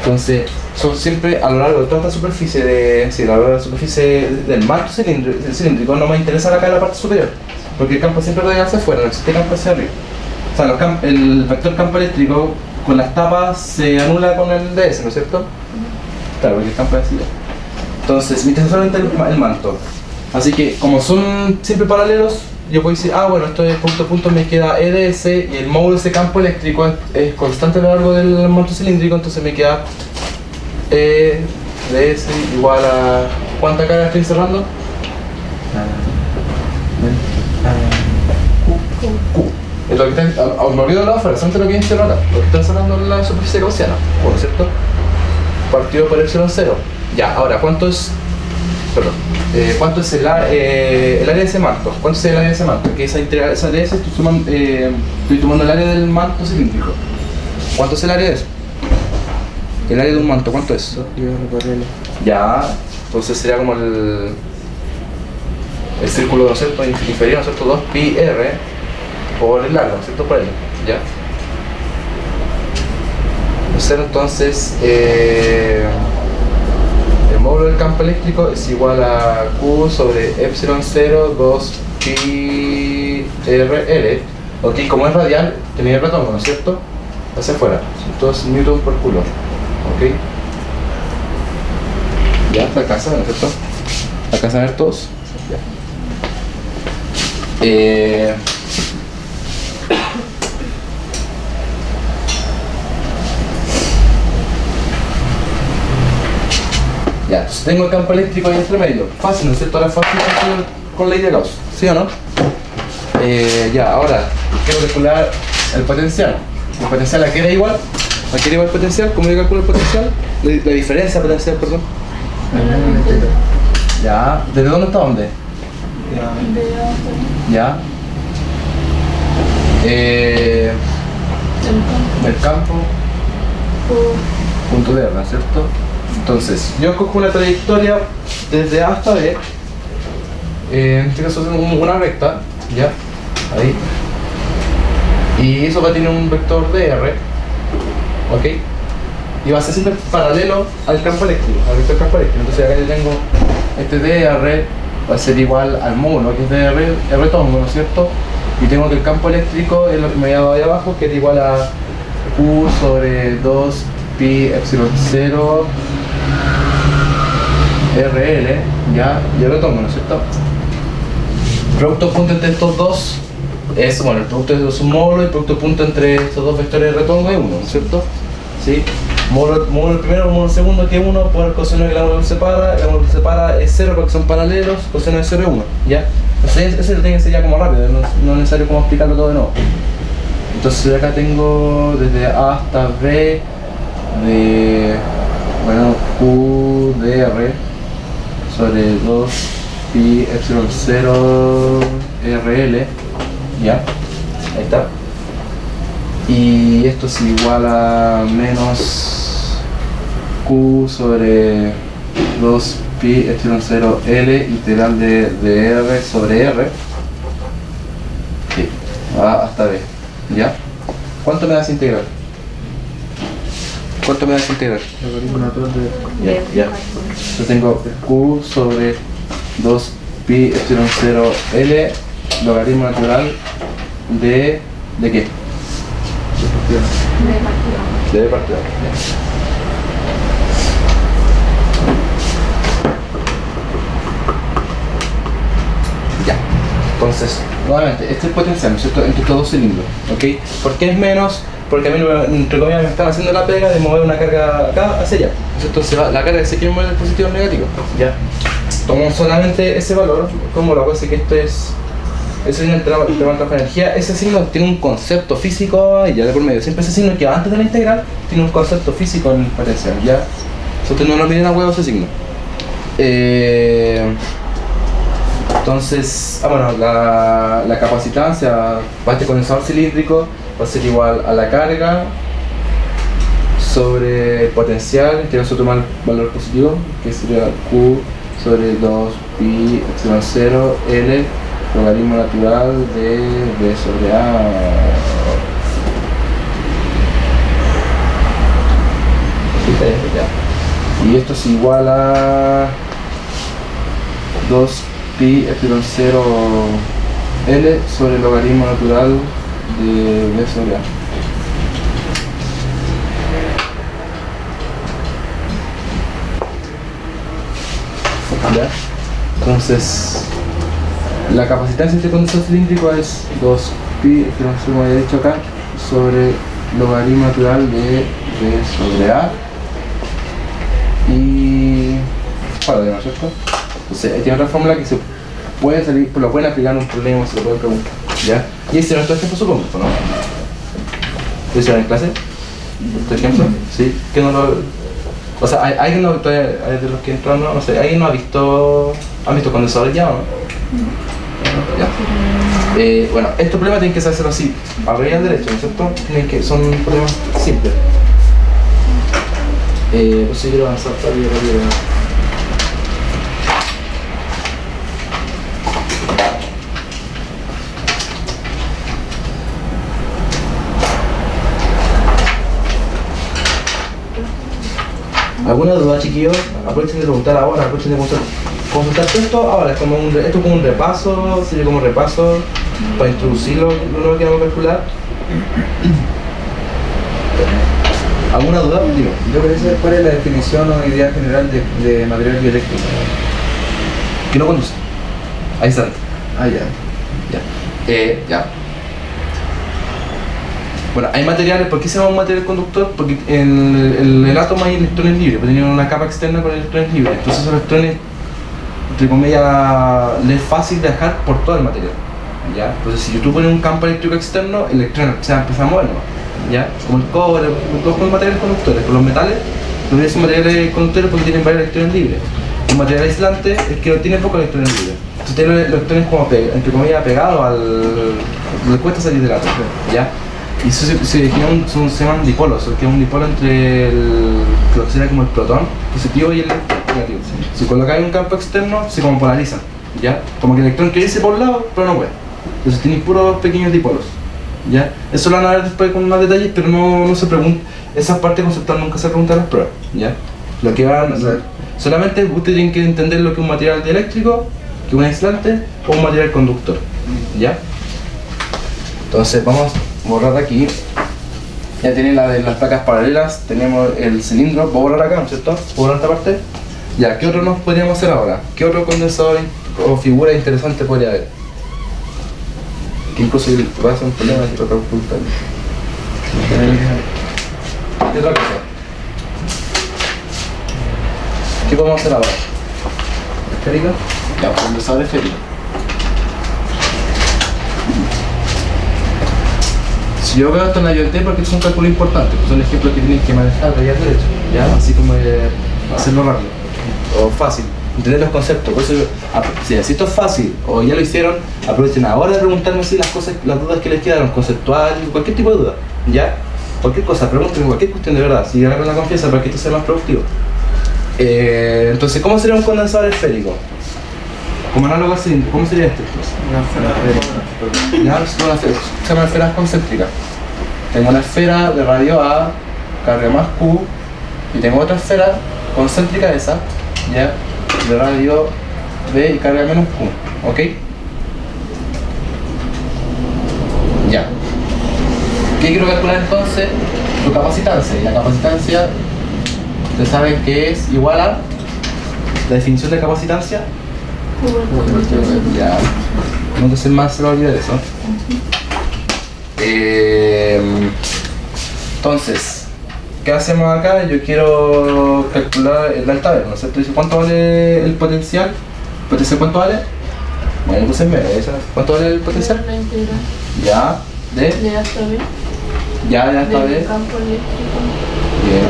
Entonces, son siempre a lo largo de toda esta superficie a lo largo de la superficie del manto cilíndrico, no me interesa acá la parte superior, porque el campo siempre radial hacia afuera, no existe campo hacia arriba. O sea, el vector campo eléctrico con las tapas se anula con el DS, ¿no es cierto? Claro, porque el campo es así. Entonces, me interesa solamente el manto. Así que, como son siempre paralelos, yo puedo decir, bueno, esto de punto a punto me queda EDS y el módulo de ese campo eléctrico es constante a lo largo del manto cilíndrico, entonces me queda EDS igual a... ¿Cuánta carga estoy cerrando? Q. Lo que está, me olvido de la oferta, solamente lo que viene acá, lo que está cerrando en la superficie gaussiana, bueno, ¿cierto? Partido por epsilon 0. Ya, ahora, ¿cuánto es? Perdón. ¿Cuánto es el área de ese manto? ¿Cuánto es el área de ese manto? Que esa de ese estoy tomando el área del manto cilíndrico. ¿Cuánto es el área de eso? El área de un manto, ¿cuánto es? Ya, entonces sería como el círculo, ¿no es cierto? Inferior, ¿no es cierto? 2 pi r por el largo, ¿no es cierto? Por ahí, ¿ya? Entonces, el módulo del campo eléctrico es igual a Q sobre epsilon 0 2 pi RL. Ok, como es radial, tenía el retorno, ¿no es cierto? Hacia afuera, entonces newton por coulomb. Ok. Ya, ¿te alcanza, no es cierto? ¿Alcanzan a ver todos? Ya. Ya, entonces tengo el campo eléctrico ahí entre medio. Fácil, ¿no es cierto? Ahora es fácil con ley de Gauss, ¿sí o no? Ya, ahora quiero calcular el potencial. El potencial aquí era igual. Aquí era igual el potencial. ¿Cómo yo calculo el potencial? La diferencia potencial, perdón. Ya, ¿desde dónde hasta dónde? Ya. El campo. Punto de R, ¿no es cierto? Entonces, yo cojo una trayectoria desde A hasta B, en este caso tengo una recta, ya, ahí. Y eso va a tener un vector DR, ¿ok? Y va a ser siempre paralelo al campo eléctrico, al vector campo eléctrico. Entonces acá yo tengo este DR, va a ser igual al módulo, que es DR, R tongo, ¿no es cierto? Y tengo que el campo eléctrico es lo que me había dado ahí abajo, que es igual a Q sobre 2 pi epsilon 0 RL, ya, y R tongo, ¿no es cierto? El producto punto entre estos dos es, bueno, el producto es un módulo y el producto punto entre estos dos vectores de retongo es 1, ¿no es cierto? ¿Sí? Módulo primero, módulo segundo, que es 1 por el coseno del ángulo que separa, el ángulo que separa es 0 porque son paralelos, coseno de 0 es 1, ¿ya? Entonces ese lo tiene que ser ya como rápido, no es necesario como explicarlo todo de nuevo. Entonces acá tengo desde A hasta B de, bueno, QDR sobre 2 pi epsilon 0 RL, ya, ahí está. Y esto es igual a menos Q sobre 2 pi epsilon 0 L integral de R sobre R, sí, A hasta B, ya. ¿Cuánto me da esa integral? ¿Cuánto me da esa integral? Logaritmo natural de... Ya. Yo tengo Q sobre 2 pi epsilon 0 L logaritmo natural de qué? De partida. Ya. Entonces, nuevamente, este es el potencial, ¿no es cierto?, entre estos dos cilindros, ¿ok? ¿Por qué es menos? Porque a mí, entre comillas, me están haciendo la pega de mover una carga acá hacia allá, ¿no es cierto? Entonces la carga se quiere mover del positivo al negativo, ¿ya? Tomo solamente ese valor, como lo hago, así que esto es... Ese signo entre de energía, ese signo tiene un concepto físico y ya de por medio. Siempre ese signo que va antes de la integral tiene un concepto físico en el potencial, ¿ya? Ustedes no lo miren a huevo ese signo. Entonces, bueno, la capacitancia para este condensador cilíndrico va a ser igual a la carga sobre el potencial, en este caso tomar el valor positivo, que sería Q sobre 2 pi epsilon 0 L logaritmo natural de B sobre A. Y esto es igual a 2 pi epsilon 0 L sobre el logaritmo natural de B sobre A. ¿Ya? Entonces, la capacitancia de este condensador cilíndrico es 2 pi, como había dicho acá, sobre logaritmo natural de B sobre A. Y... para de, ¿no es cierto? Entonces, tiene otra fórmula que se puede salir, lo pueden aplicar en un problema, se lo pueden preguntar, ¿ya? Y este no es todo ejemplo supongo, ¿no? ¿Lo hicieron en clase? ¿Este ejemplo? ¿Sí? Que no lo... O sea, ¿alguien no, de los que entraron, no sé, alguien no ha visto... ¿Han visto condensadores ya o no? Ya. Bueno, estos problemas tienen que hacerlo así, arriba y al derecho, ¿no es cierto? Son problemas simples. Pues si quiero avanzar rápido. ¿Alguna duda, chiquillos? Aprovechen de preguntar ahora, aprovechen de consultar todo esto ahora. Es como esto es como un repaso, sirve como repaso para introducir lo nuevo que vamos a calcular. ¿Alguna duda? Dime. Yo quería saber cuál es la definición o idea general de material bioeléctrico. Que no conduce. Ahí está. Ah, ya. Ya. Bueno, hay materiales, ¿por qué se llama un material conductor? Porque en el átomo hay electrones libres, pues tienen una capa externa con electrones libres. Entonces esos electrones, entre comillas, les es fácil viajar por todo el material, ¿ya? Entonces si tú pones un campo eléctrico externo, el electrón se va a empezar a mover, ¿no? ¿Ya? Como el cobre, todos los materiales conductores. Con los metales, los son materiales conductores porque tienen varios electrones libres. Un material aislante es que no tiene pocos electrones libres. Entonces tiene los electrones como, entre comillas, pegados al... les cuesta salir del átomo, ¿ya? Y eso se llaman dipolos, que es un dipolo entre lo que sería como el protón positivo y el negativo. Si colocáis un campo externo, se como polarizan, ¿ya? Como que el electrón quiere irse por un lado, pero no puede. Entonces tenéis puros pequeños dipolos, ¿Ya? Eso lo van a ver después con más detalles, pero no se pregunta, esa parte conceptual nunca se pregunta en las pruebas, ¿ya? Lo que van a hacer, solamente ustedes tienen que entender lo que es un material dieléctrico, que es un aislante o un material conductor, ¿ya? Entonces vamos a borrar aquí. Ya tienen la de las placas paralelas, tenemos el cilindro, voy a borrar acá, ¿no es cierto? Voy a borrar esta parte. Ya, ¿qué otro nos podríamos hacer ahora? ¿Qué otro condensador o figura interesante podría haber? Que incluso va a ser un problema de otra oculta. ¿Qué otra cosa? ¿Qué podemos hacer ahora? ¿Esférica? Ya, condensador esférico. Si yo veo esto en la IoT porque es un cálculo importante, pues son ejemplos que tienen que manejar de derecho, ¿ya? Así como hacerlo rápido o fácil, entender los conceptos. Por eso, si esto es fácil o ya lo hicieron, aprovechen ahora de preguntarme si las dudas que les quedaron, conceptual, cualquier tipo de duda, ¿ya? Cualquier cosa, pregúntenme cualquier cuestión de verdad, si agarran la confianza para que esto sea más productivo. Entonces, ¿cómo sería un condensador esférico? Como análogo al cilindro, ¿cómo sería este? Una esfera. Ya, se llama esferas concéntricas. Tengo una esfera de radio A, carga más Q, y tengo otra esfera concéntrica esa, ya, de radio B y carga menos Q, ¿ok? Ya. ¿Qué quiero calcular entonces? Su capacitancia, y la capacitancia, ustedes saben que es igual a la definición de capacitancia. Ya, no te sé más, se lo olvidé de eso. Entonces, ¿qué hacemos acá? Yo quiero calcular el delta B, ¿no es cierto? Dice, ¿cuánto vale el potencial? ¿Potencial cuánto vale? Bueno, puse en medio, ¿cuánto vale el potencial? La integral Ya, de hasta B. Ya, de hasta B. Del campo eléctrico. Bien.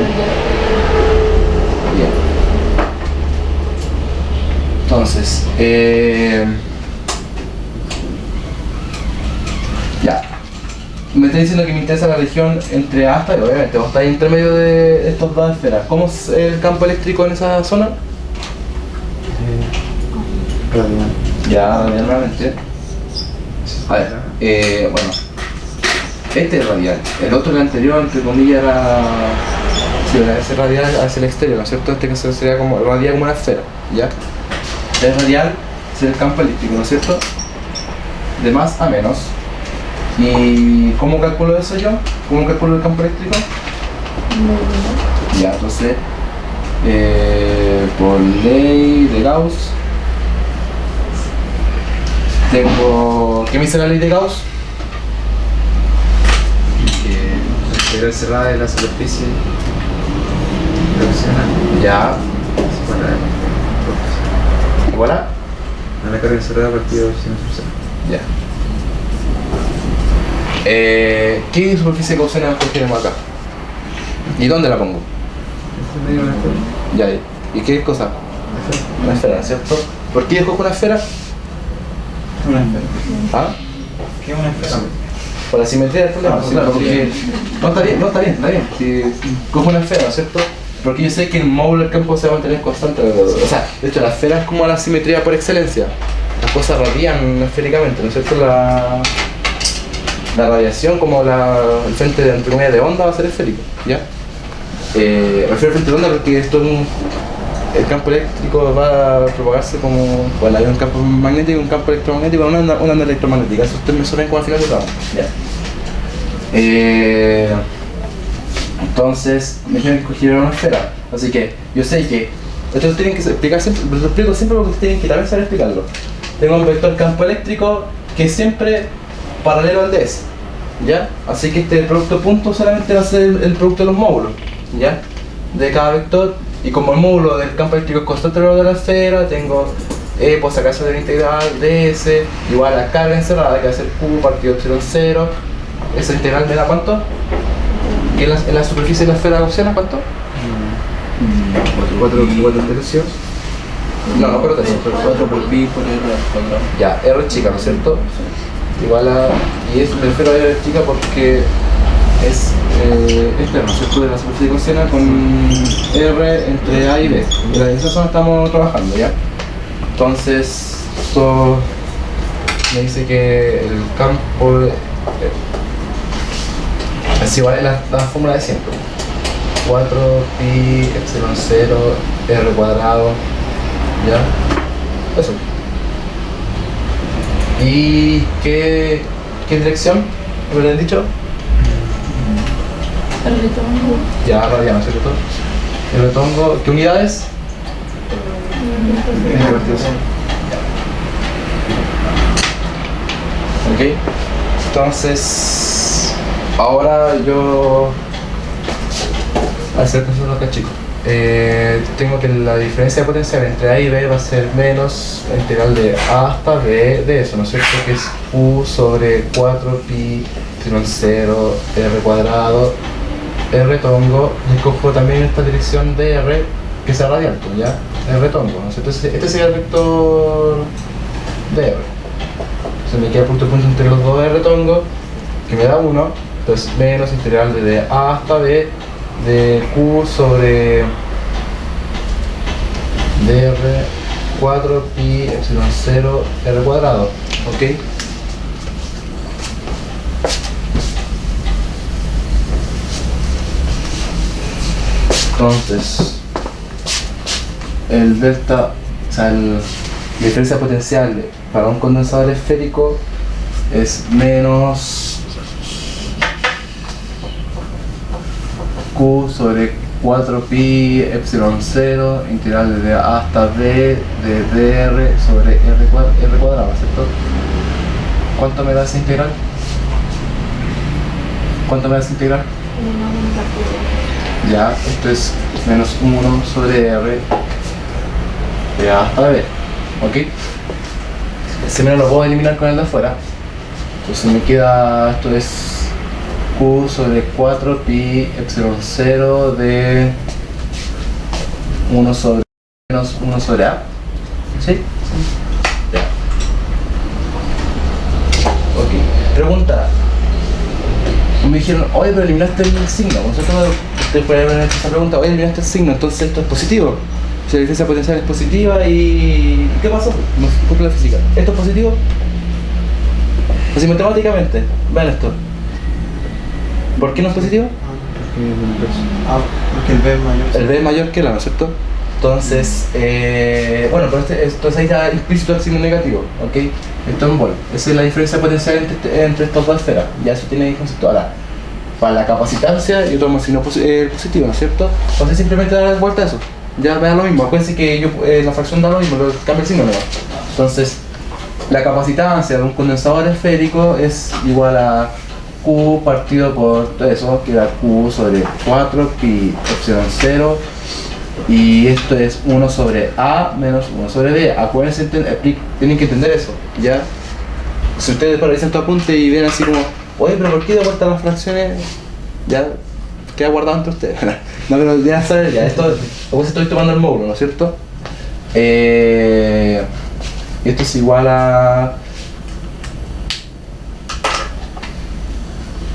Bien. Entonces, ya. Me está diciendo que me interesa la región entre A hasta B, obviamente, vos estáis entre medio de estas dos esferas. ¿Cómo es el campo eléctrico en esa zona? Radial. Ya, realmente. A ver, bueno. Este es radial. El otro, el anterior, entre comillas, era... Sí, era ese radial hacia el exterior, ¿no es cierto? Este caso sería como radial como una esfera, ¿ya? Es radial, es el campo eléctrico, ¿no es cierto? De más a menos. ¿Y cómo calculo eso yo? ¿Cómo calculo el campo eléctrico? Ya, entonces, por ley de Gauss, tengo... ¿Qué me dice la ley de Gauss? Que la integral cerrada de la superficie fraccional. Ya. Igual a... A la carga cerrada partido de sin forzar. Ya. ¿Qué superficie gaussiana tenemos acá? ¿Y dónde la pongo? Este medio de una esfera. Ya, ¿y qué cosa? Una esfera, ¿cierto? ¿Por qué escojo una esfera? Una esfera. ¿Ah? ¿Qué es una esfera? Por la simetría del problema, Ah, sí, claro, porque... No, está bien. Si cojo una esfera, ¿cierto? Porque yo sé que el módulo del campo se va a mantener constante. O sea, de hecho, la esfera es como la simetría por excelencia. Las cosas radian esféricamente, ¿no es cierto? La radiación, como el frente de, entre comillas, de onda, va a ser esférico, ¿ya? Refiero al frente de onda porque esto el campo eléctrico va a propagarse como... Bueno, hay un campo magnético y un campo electromagnético, una onda electromagnética. Eso ustedes me suelen como al final de todo. ¿Ya? Entonces, me dijeron que escogieron una esfera. Así que, yo sé que... Esto tienen que explicar siempre, lo explico siempre porque ustedes tienen que también saber explicarlo. Tengo un vector campo eléctrico que es siempre paralelo al DS, ¿ya? Así que este producto punto solamente va a ser el producto de los módulos, ¿ya? De cada vector, y como el módulo del campo eléctrico es constante alrededor de la esfera, tengo puedo sacar eso de la integral DS igual a la carga encerrada, que va a ser Q partido epsilon 0. Esa integral me da ¿cuánto? ¿Y en la superficie de la esfera gaussiana cuánto? 4 tercios. No, pero tercios. 4 por pi por r al cuadrado. Ya, R chica, ¿no es cierto? Igual a... Y es, me refiero a R chica porque es externo, ¿no es cierto? De la superficie gaussiana con R entre A y B. Y en esa zona estamos trabajando, ¿ya? Entonces, esto me dice que el campo Es igual la fórmula de siempre. 4 pi epsilon 0 r cuadrado, ¿ya? Eso. ¿Y qué dirección? ¿Me lo han dicho? El retorno. Ya, radiano, ¿cierto? El retongo, ¿qué unidades? Ok. Entonces, ahora yo hacer eso acá, chicos. Tengo que la diferencia potencial entre A y B va a ser menos la integral de A hasta B de eso, ¿no es cierto? Que es Q sobre 4 pi epsilon 0 r cuadrado r tongo, y cojo también esta dirección de r que sea radial, pues, ¿ya? R tongo, ¿no es cierto? Entonces, este sería el vector de r. Entonces me queda punto entre los dos r tongo, que me da 1, entonces menos integral de A hasta B de Q sobre dr 4 pi epsilon 0 r cuadrado, ¿ok? Entonces, el delta, o sea, la diferencia potencial para un condensador esférico es menos Q sobre 4 pi epsilon 0 integral de A hasta B de dr sobre r cuadrado, ¿cierto? ¿Cuánto me da esa integral? ¿Cuánto me da esa integral? Ya, esto es menos 1 sobre r de A hasta B, ¿ok? Ese menos lo puedo eliminar con el de afuera, entonces me queda, esto es Q sobre 4 pi epsilon 0 de 1 sobre menos 1 sobre A, ¿sí? Ya. Ok, pregunta. Me dijeron, oye, pero eliminaste el signo. Vosotros te pueden haber hecho esa pregunta, oye, eliminaste el signo, entonces esto es positivo. Si la diferencia potencial es positiva y... ¿qué pasó? No cumple la física. ¿Esto es positivo? Así matemáticamente, vean esto. ¿Por qué no es positivo? Porque el B es mayor. El B es mayor que el A, ¿no es cierto? Entonces, bueno, pero entonces ahí está implícito el signo negativo, ¿ok? Esto es un bol. Esa es la diferencia potencial entre estas dos esferas. Ya eso tiene concepto. Ahora, para la capacitancia, yo tomo el signo positivo, ¿no es cierto? Entonces simplemente dar vuelta a eso. Ya me da lo mismo. Acuérdense que la fracción da lo mismo, pero cambia el signo nomás. Entonces, la capacitancia de un condensador esférico es igual a Q partido por eso, que da Q sobre 4 pi epsilon 0, y esto es 1 sobre A menos 1 sobre B. Acuérdense, tienen que entender eso, ¿ya? Si ustedes realizan tu apunte y ven así como, oye, pero ¿por qué de vuelta las fracciones? Ya queda guardado entre ustedes. No, pero ya saben, ya esto estoy tomando el módulo, ¿no es cierto? Esto es igual a...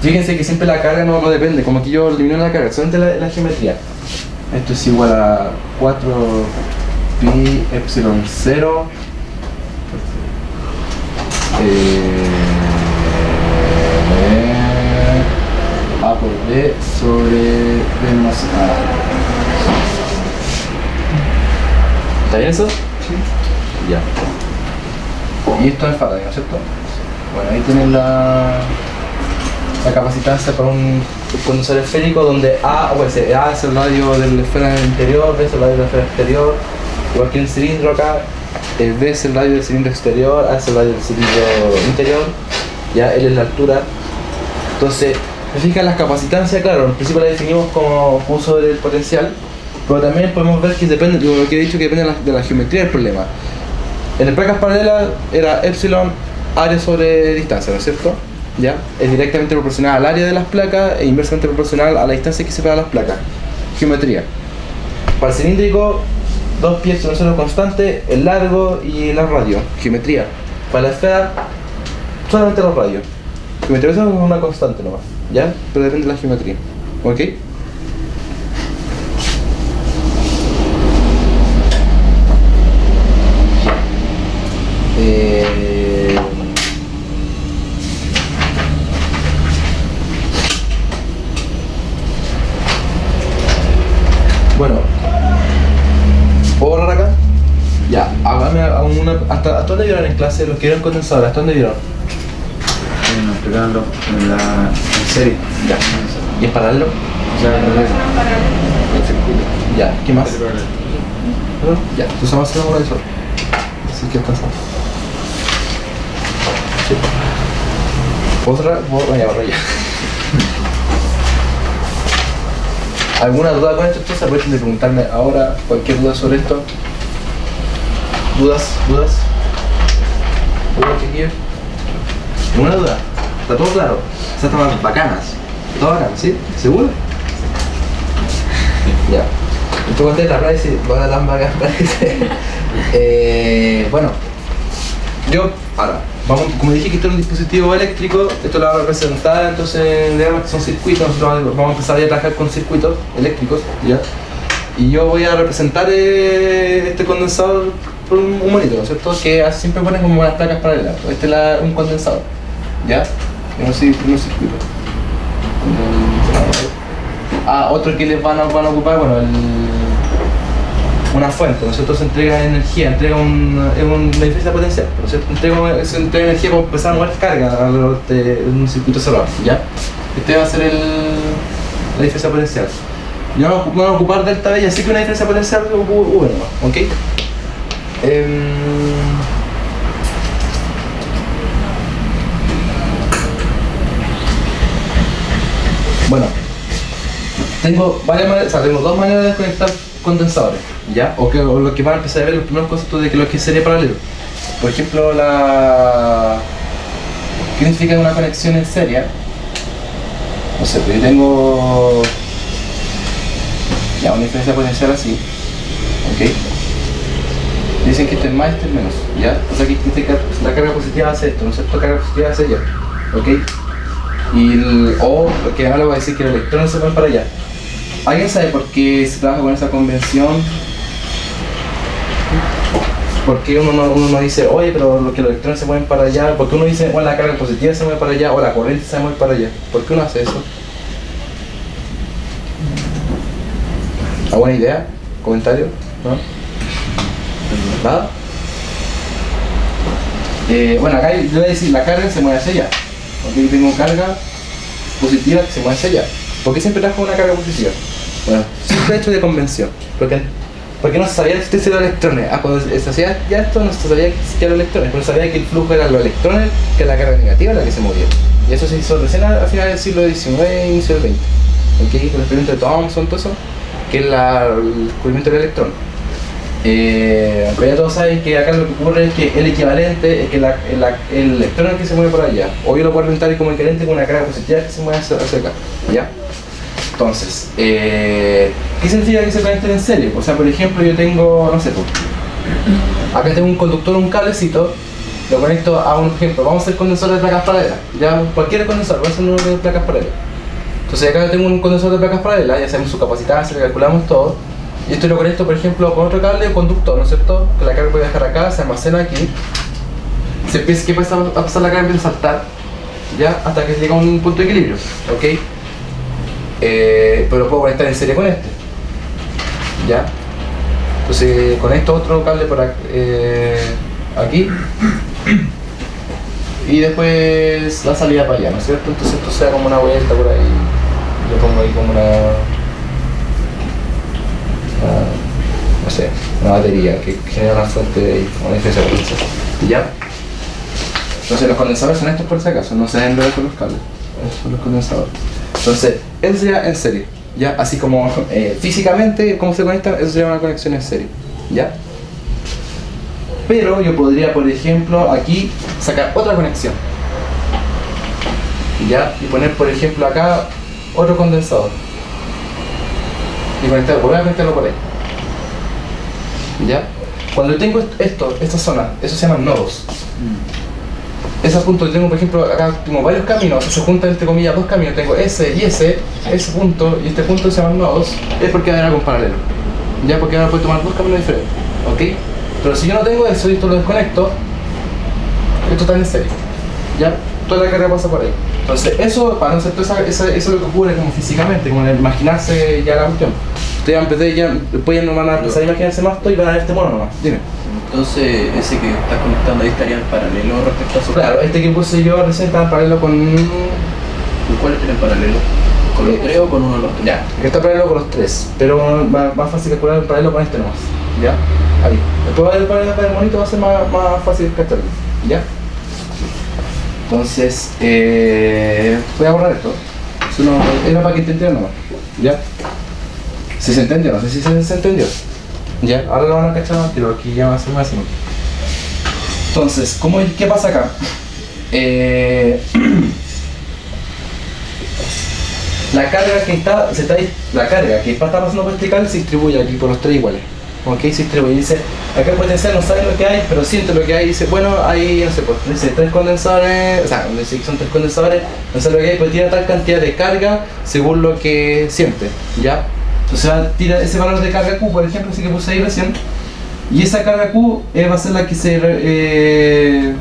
Fíjense que siempre la carga no depende, como aquí yo elimino la carga, solamente la geometría. Esto es igual a 4 pi epsilon 0 A por B sobre B más A. ¿Está bien eso? Sí. Ya. Y esto es Faraday, ¿no es cierto? Bueno, ahí tienen la capacitancia para un condensador esférico donde A es el radio de la esfera interior, B es el radio de la esfera exterior, igual que un cilindro acá, B es el radio del cilindro exterior, A es el radio del cilindro interior, ya L es la altura. Entonces, me fijan las capacitancias, claro, en principio la definimos como Q sobre el potencial, pero también podemos ver que depende, lo que he dicho, que depende de la geometría del problema. En el placas paralelas era epsilon área sobre distancia, ¿no es cierto? ¿Ya? Es directamente proporcional al área de las placas e inversamente proporcional a la distancia que separa las placas. Geometría. Para el cilíndrico, 2 pi epsilon 0 constante, el largo y la radio. Geometría. Para la esfera, solamente los radios. Geometría, eso es una constante nomás, ¿ya? Pero depende de la geometría. ¿Ok? Bueno, ¿puedo borrar acá? Ya, hágame ¿hasta dónde vieron en clase? Los que vieron condensadores, ¿hasta dónde vieron? Nos explicaban en serie. Ya. ¿Y en paralelo? O sea, el circuito. Ya, ¿qué más? Ya, entonces vamos a hacer una eso. Así que alcanzamos. Sí. Otra, vaya, borra ya. ¿Alguna duda con esto? Entonces pueden preguntarme ahora cualquier duda sobre esto. ¿Dudas? Chiquillos? ¿Ninguna duda? ¿Está todo claro? Esas están bacanas. ¿Todo bacán? ¿Sí? ¿Seguro? Ya. Esto conté la playa y si van a tan bacán parece. Bueno. Yo, ahora, como dije que esto es un dispositivo eléctrico, esto lo va a representar, entonces digamos que son circuitos, nosotros vamos a empezar a trabajar con circuitos eléctricos, ¿ya? Y yo voy a representar este condensador por un monitor, ¿no es cierto? Que siempre ponen como unas placas paralelas. Este es un condensador, ¿ya? Un circuito. Otro que les van a ocupar, bueno, una fuente, ¿no es cierto? Se entrega energía, entrega una diferencia potencial, ¿no es cierto? Se entrega energía para empezar a mover carga en un circuito cerrado, ¿ya? Este va a ser la diferencia potencial. Yo no voy a ocupar delta B, así que una diferencia potencial V nomás, ¿ok? Bueno, tengo varias maneras, o sea, tengo dos maneras de conectar condensadores, ¿ya? O lo que van a empezar a ver los primeros conceptos de que lo que sería paralelo. Por ejemplo, ¿qué significa una conexión en serie? No sé, pero yo tengo ya una diferencia potencial así, ¿ok? Dicen que este es más, este es menos, ¿ya? O sea, que la carga positiva hace esto, ¿no es cierto? La carga positiva hace allá, ¿ok? O lo que ahora voy a decir que los electrones se van para allá. ¿Alguien sabe por qué se trabaja con esa convención? ¿Por qué uno no dice, oye, pero los electrones se mueven para allá? ¿Por qué uno dice, bueno, la carga positiva se mueve para allá o la corriente se mueve para allá? ¿Por qué uno hace eso? ¿Alguna idea? ¿Comentario? ¿No? ¿Nada? Bueno, acá yo voy a decir, la carga se mueve hacia allá. Aquí tengo carga positiva que se mueve hacia allá. ¿Por qué siempre trabajo una carga positiva? Bueno, siempre hecho de convención. Porque no se sabía que existían los electrones. Cuando se hacía ya esto no se sabía que existían los electrones, pero se sabía que el flujo eran los electrones, que la carga negativa la que se movía. Y eso se hizo recién a finales del siglo XIX e inicio del XX. ¿Okay? Con el experimento de Thomson, todo eso, que es el descubrimiento del electrón. Pero ya todos saben que acá lo que ocurre es que el equivalente es que el electrón es el que se mueve por allá. O yo lo puedo representar como equivalente con una carga positiva que se mueve hacia acá. ¿Ya? Entonces, ¿qué significa que se conecten en serie? O sea, por ejemplo, yo tengo, no sé, acá tengo un conductor, un cablecito, lo conecto a un ejemplo, vamos a hacer condensador de placas paralelas, ya cualquier condensador, vamos a hacer uno de placas paralelas. Entonces acá tengo un condensador de placas paralelas, ya sabemos su capacitancia, le calculamos todo, y esto lo conecto, por ejemplo, con otro cable o conductor, ¿no es cierto? Que la carga puede dejar acá, se almacena aquí, ¿qué empieza a pasar? La carga empieza a saltar, ya, hasta que llega a un punto de equilibrio, ¿ok? Pero lo puedo conectar en serie con este, ¿ya? Entonces conecto otro cable por aquí y después la salida para allá, ¿no es cierto? Entonces esto se da como una vuelta por ahí, yo pongo ahí como no sé, una batería que genera una fuente de una diferencia de potencia, ¿ya? Entonces los condensadores son estos por si acaso, no se deben ver con los cables, estos son los condensadores. Entonces, eso sería en serie, ¿ya? Así como físicamente, cómo se conectan, eso sería una conexión en serie, ¿ya? Pero yo podría, por ejemplo, aquí sacar otra conexión, ¿ya? Y poner, por ejemplo, acá otro condensador. Y volver a conectarlo por ahí, ¿ya? Cuando yo tengo esta zona, eso se llaman nodos. Esos puntos, tengo por ejemplo, acá tengo varios caminos, se juntan entre comillas dos caminos, tengo ese y ese punto y este punto se llaman nodos, es porque hay algo en paralelo, ya, porque ahora puedo tomar dos caminos diferentes, ¿ok? Pero si yo no tengo eso y esto lo desconecto, esto está en serie, ya, toda la carga pasa por ahí. Entonces eso, para no hacer todo eso es lo que ocurre como físicamente, como imaginarse ya la cuestión. Ustedes en vez de ya, después ya no van a empezar a imaginarse más todo y van a ver este mono nomás. Dime. Entonces, ese que estás conectando ahí estaría en paralelo respecto a su. Claro, este que puse yo recién estaba en paralelo con... ¿Cuál está en paralelo? ¿Con los tres o con uno de los tres? Ya, que está paralelo con los tres, pero más fácil calcular el paralelo con este nomás. ¿Ya? Ahí. Después va el paralelo para el monito, va a ser más fácil cacharlo. ¿Ya? Entonces, voy a borrar esto. Eso no, era para que te entiendan nomás. ¿Ya? Si se entendió, no sé si se entendió. ¿Ya? Ahora lo van a cachar más tiro, aquí ya va a ser más simple. Entonces, ¿qué pasa acá? La carga que está pasando por este cable se distribuye aquí por los tres iguales. Ok, se distribuye. Dice, acá el potencial no sabe lo que hay, pero siente lo que hay. Dice, bueno, hay, no sé, pues, dice tres condensadores, o sea, dice que son tres condensadores, no sabe lo que hay, pues tira tal cantidad de carga según lo que siente, ¿ya? Entonces tira ese valor de carga Q, por ejemplo, así que puse ahí recién. Y esa carga Q va a ser la que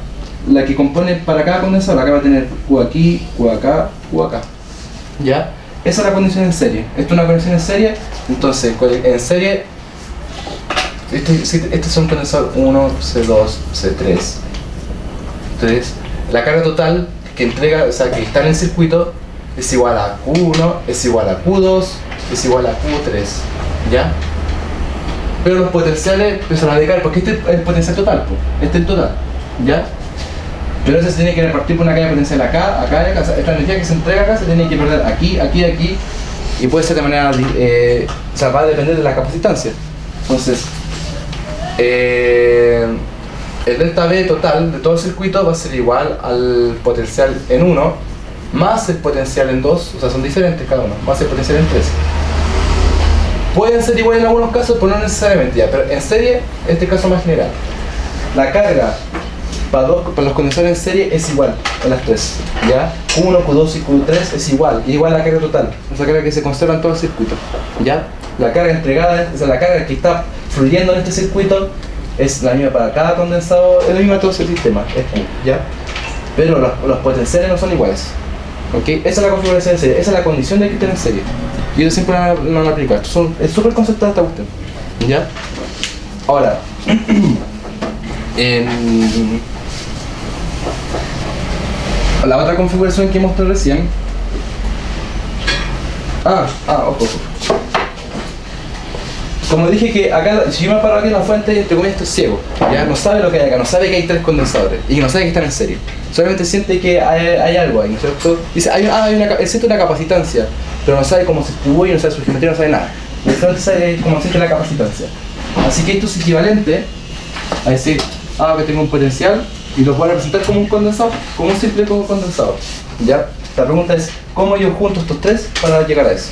la que compone para cada condensador. Acá va a tener Q aquí, Q acá, Q acá. ¿Ya? Esa es la condición en serie. Esto es una condición en serie. Entonces, en serie, estos son condensador 1, C2, C3. Entonces, la carga total que entrega, o sea, que está en el circuito, es igual a Q1, es igual a Q2, es igual a Q3. ¿Ya? Pero los potenciales empiezan a decaer, porque este es el potencial total, este es el total. ¿Ya? Pero eso se tiene que repartir por una caída potencial acá, acá y acá. O sea, esta energía que se entrega acá se tiene que perder aquí, aquí, aquí. Y puede ser de manera, o sea, va a depender de la capacitancia. Entonces, el delta V total de todo el circuito va a ser igual al potencial en 1 más el potencial en 2, o sea, son diferentes cada uno, más el potencial en 3. Pueden ser iguales en algunos casos, pero no necesariamente ya. Pero en serie, este caso más general. La carga para los condensadores en serie es igual a las tres, ¿ya? Q1, Q2 y Q3 es igual a la carga total, esa carga que se conserva en todo el circuito, ¿ya? La carga entregada, o sea, la carga que está fluyendo en este circuito es la misma para cada condensador, es la misma para todo el sistema, ¿ya? Pero los potenciales no son iguales, ¿ok? Esa es la configuración en serie, esa es la condición de que estén en serie. Y eso siempre no lo aplico, es súper conceptual esta cuestión, ¿ya? Ahora, la otra configuración que mostré recién. Ojo. Como dije que acá, si yo me paro aquí en la fuente, entre comillas estoy ciego. Ya no sabe lo que hay acá, no sabe que hay tres condensadores y no sabe que están en serie. Solamente siente que hay algo ahí, ¿no es cierto? Dice, siente una capacitancia, pero no sabe cómo se distribuye, no sabe su geometría, no sabe nada. Solamente sabe cómo siente la capacitancia. Así que esto es equivalente a decir, que tengo un potencial y lo puedo representar como un condensador, como un simple condensador. ¿Ya? La pregunta es, ¿cómo yo junto estos tres para llegar a eso?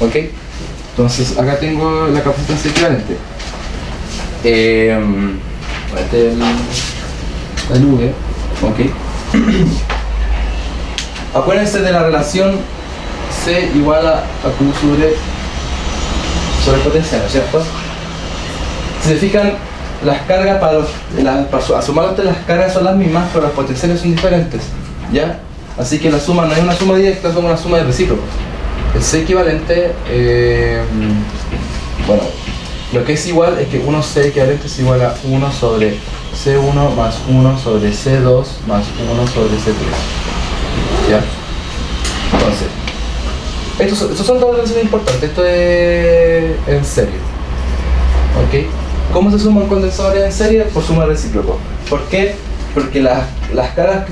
¿Ok? Entonces, acá tengo la capacitancia equivalente. Este es el V, ¿ok? Acuérdense de la relación C igual a Q sobre el potencial, ¿no es cierto? Si se fijan, las cargas para sumar las cargas son las mismas, pero los potenciales son diferentes, ¿ya? Así que la suma no es una suma directa, es como una suma de recíprocos. El C equivalente, bueno, lo que es igual es que 1C equivalente es igual a 1 sobre C1 más 1 sobre C2 más 1 sobre C3, ¿ya? Entonces, estos son dos relaciones importantes, esto es en serie, ¿ok? ¿Cómo se suman condensadores en serie? Por suma de recíproco. ¿Por qué? Porque las cargas,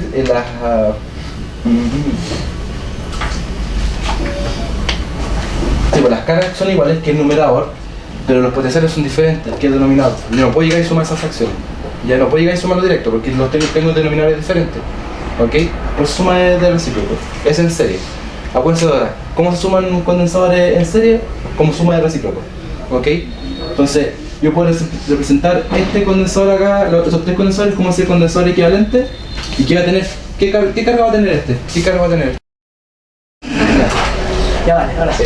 las cargas son iguales que el numerador, pero los potenciales son diferentes que el denominador. Yo no puedo llegar y sumar esa fracción. Ya no puedo llegar y sumarlo directo porque tengo denominadores diferentes. ¿Ok? Por suma de recíproco. Es en serie. Acuérdense ahora, ¿cómo se suman condensadores en serie? Como suma de recíproco. ¿Ok? Entonces, yo puedo representar este condensador acá, esos tres condensadores como ese condensador equivalente. ¿Y qué va a tener? ¿Qué carga va a tener este? ¿Qué carga va a tener? Ya vale, ahora sí.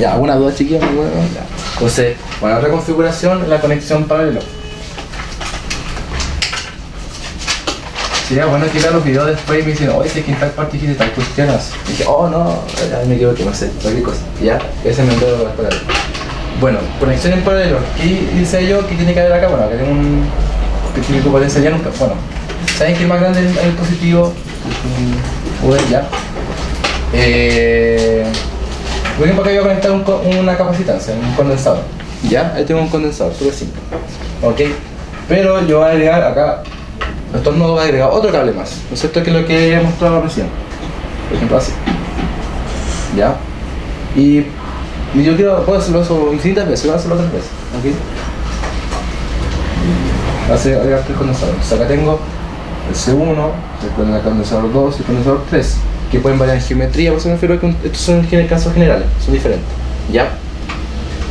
Ya, ¿alguna duda chiquilla? Bueno, ya. Entonces, bueno, otra configuración, la conexión paralelo. sería bueno que vea los videos después y me dicen, oye, sé que en tal parte dijiste tal cuestión. Y dije, oh no, ya me equivoqué, no sé, cualquier cosa. Ya, ese me entró para paralelo. Bueno, conexión en paralelo. ¿Qué dice yo que tiene que haber acá? Bueno, acá tengo un que tiene tu potencia ya nunca. Bueno, ¿saben que el más grande es el positivo? Ya. Por ejemplo, acá voy a conectar una capacitancia, un condensador. Ya, ahí tengo un condensador, súper simple. Ok, pero yo voy a agregar acá, estos nodos voy a agregar otro cable más. ¿No es cierto? Que es lo que he mostrado recién. Por ejemplo, así. Ya. Y yo puedo hacerlo eso infinitas veces, voy a hacerlo 3 veces. Ok. Voy a agregar 3 condensadores. Entonces acá tengo el C1, el condensador 2 y el condensador 3. Que pueden variar en geometría, por eso me refiero a que estos son casos generales, son diferentes. ¿Ya?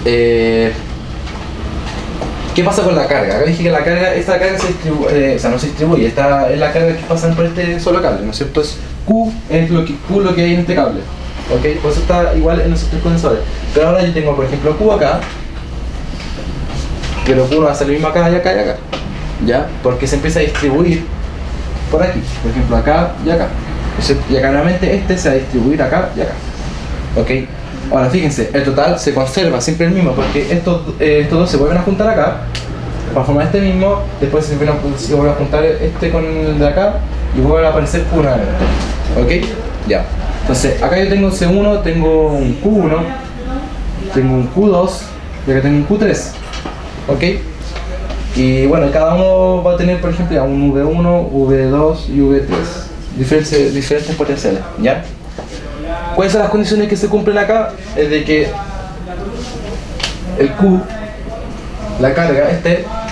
¿Qué pasa con la carga? Acá dije que la carga, esta carga se distribuye, o sea, no se distribuye, esta es la carga que pasa por este solo cable, ¿no es cierto? Es Q es lo que hay en este cable. ¿Ok? Por eso está igual en los 3 condensadores. Pero ahora yo tengo, por ejemplo, Q acá, pero Q no va a ser lo mismo acá y acá y acá. ¿Ya? Porque se empieza a distribuir por aquí, por ejemplo, acá y acá. Y acá nuevamente este se va a distribuir acá y acá. ¿Ok? Ahora fíjense, el total se conserva siempre el mismo porque estos dos se vuelven a juntar acá para formar este mismo, después se vuelven a juntar este con el de acá y vuelve a aparecer Q nuevamente. ¿Ok? Ya. Entonces, acá yo tengo un C1, tengo un Q1, tengo un Q2 y acá tengo un Q3. ¿Ok? Y bueno, cada uno va a tener, por ejemplo, un V1, V2 y V3. Diferentes potenciales, ¿ya? ¿Cuáles son las condiciones que se cumplen acá? Es de que el Q, la carga,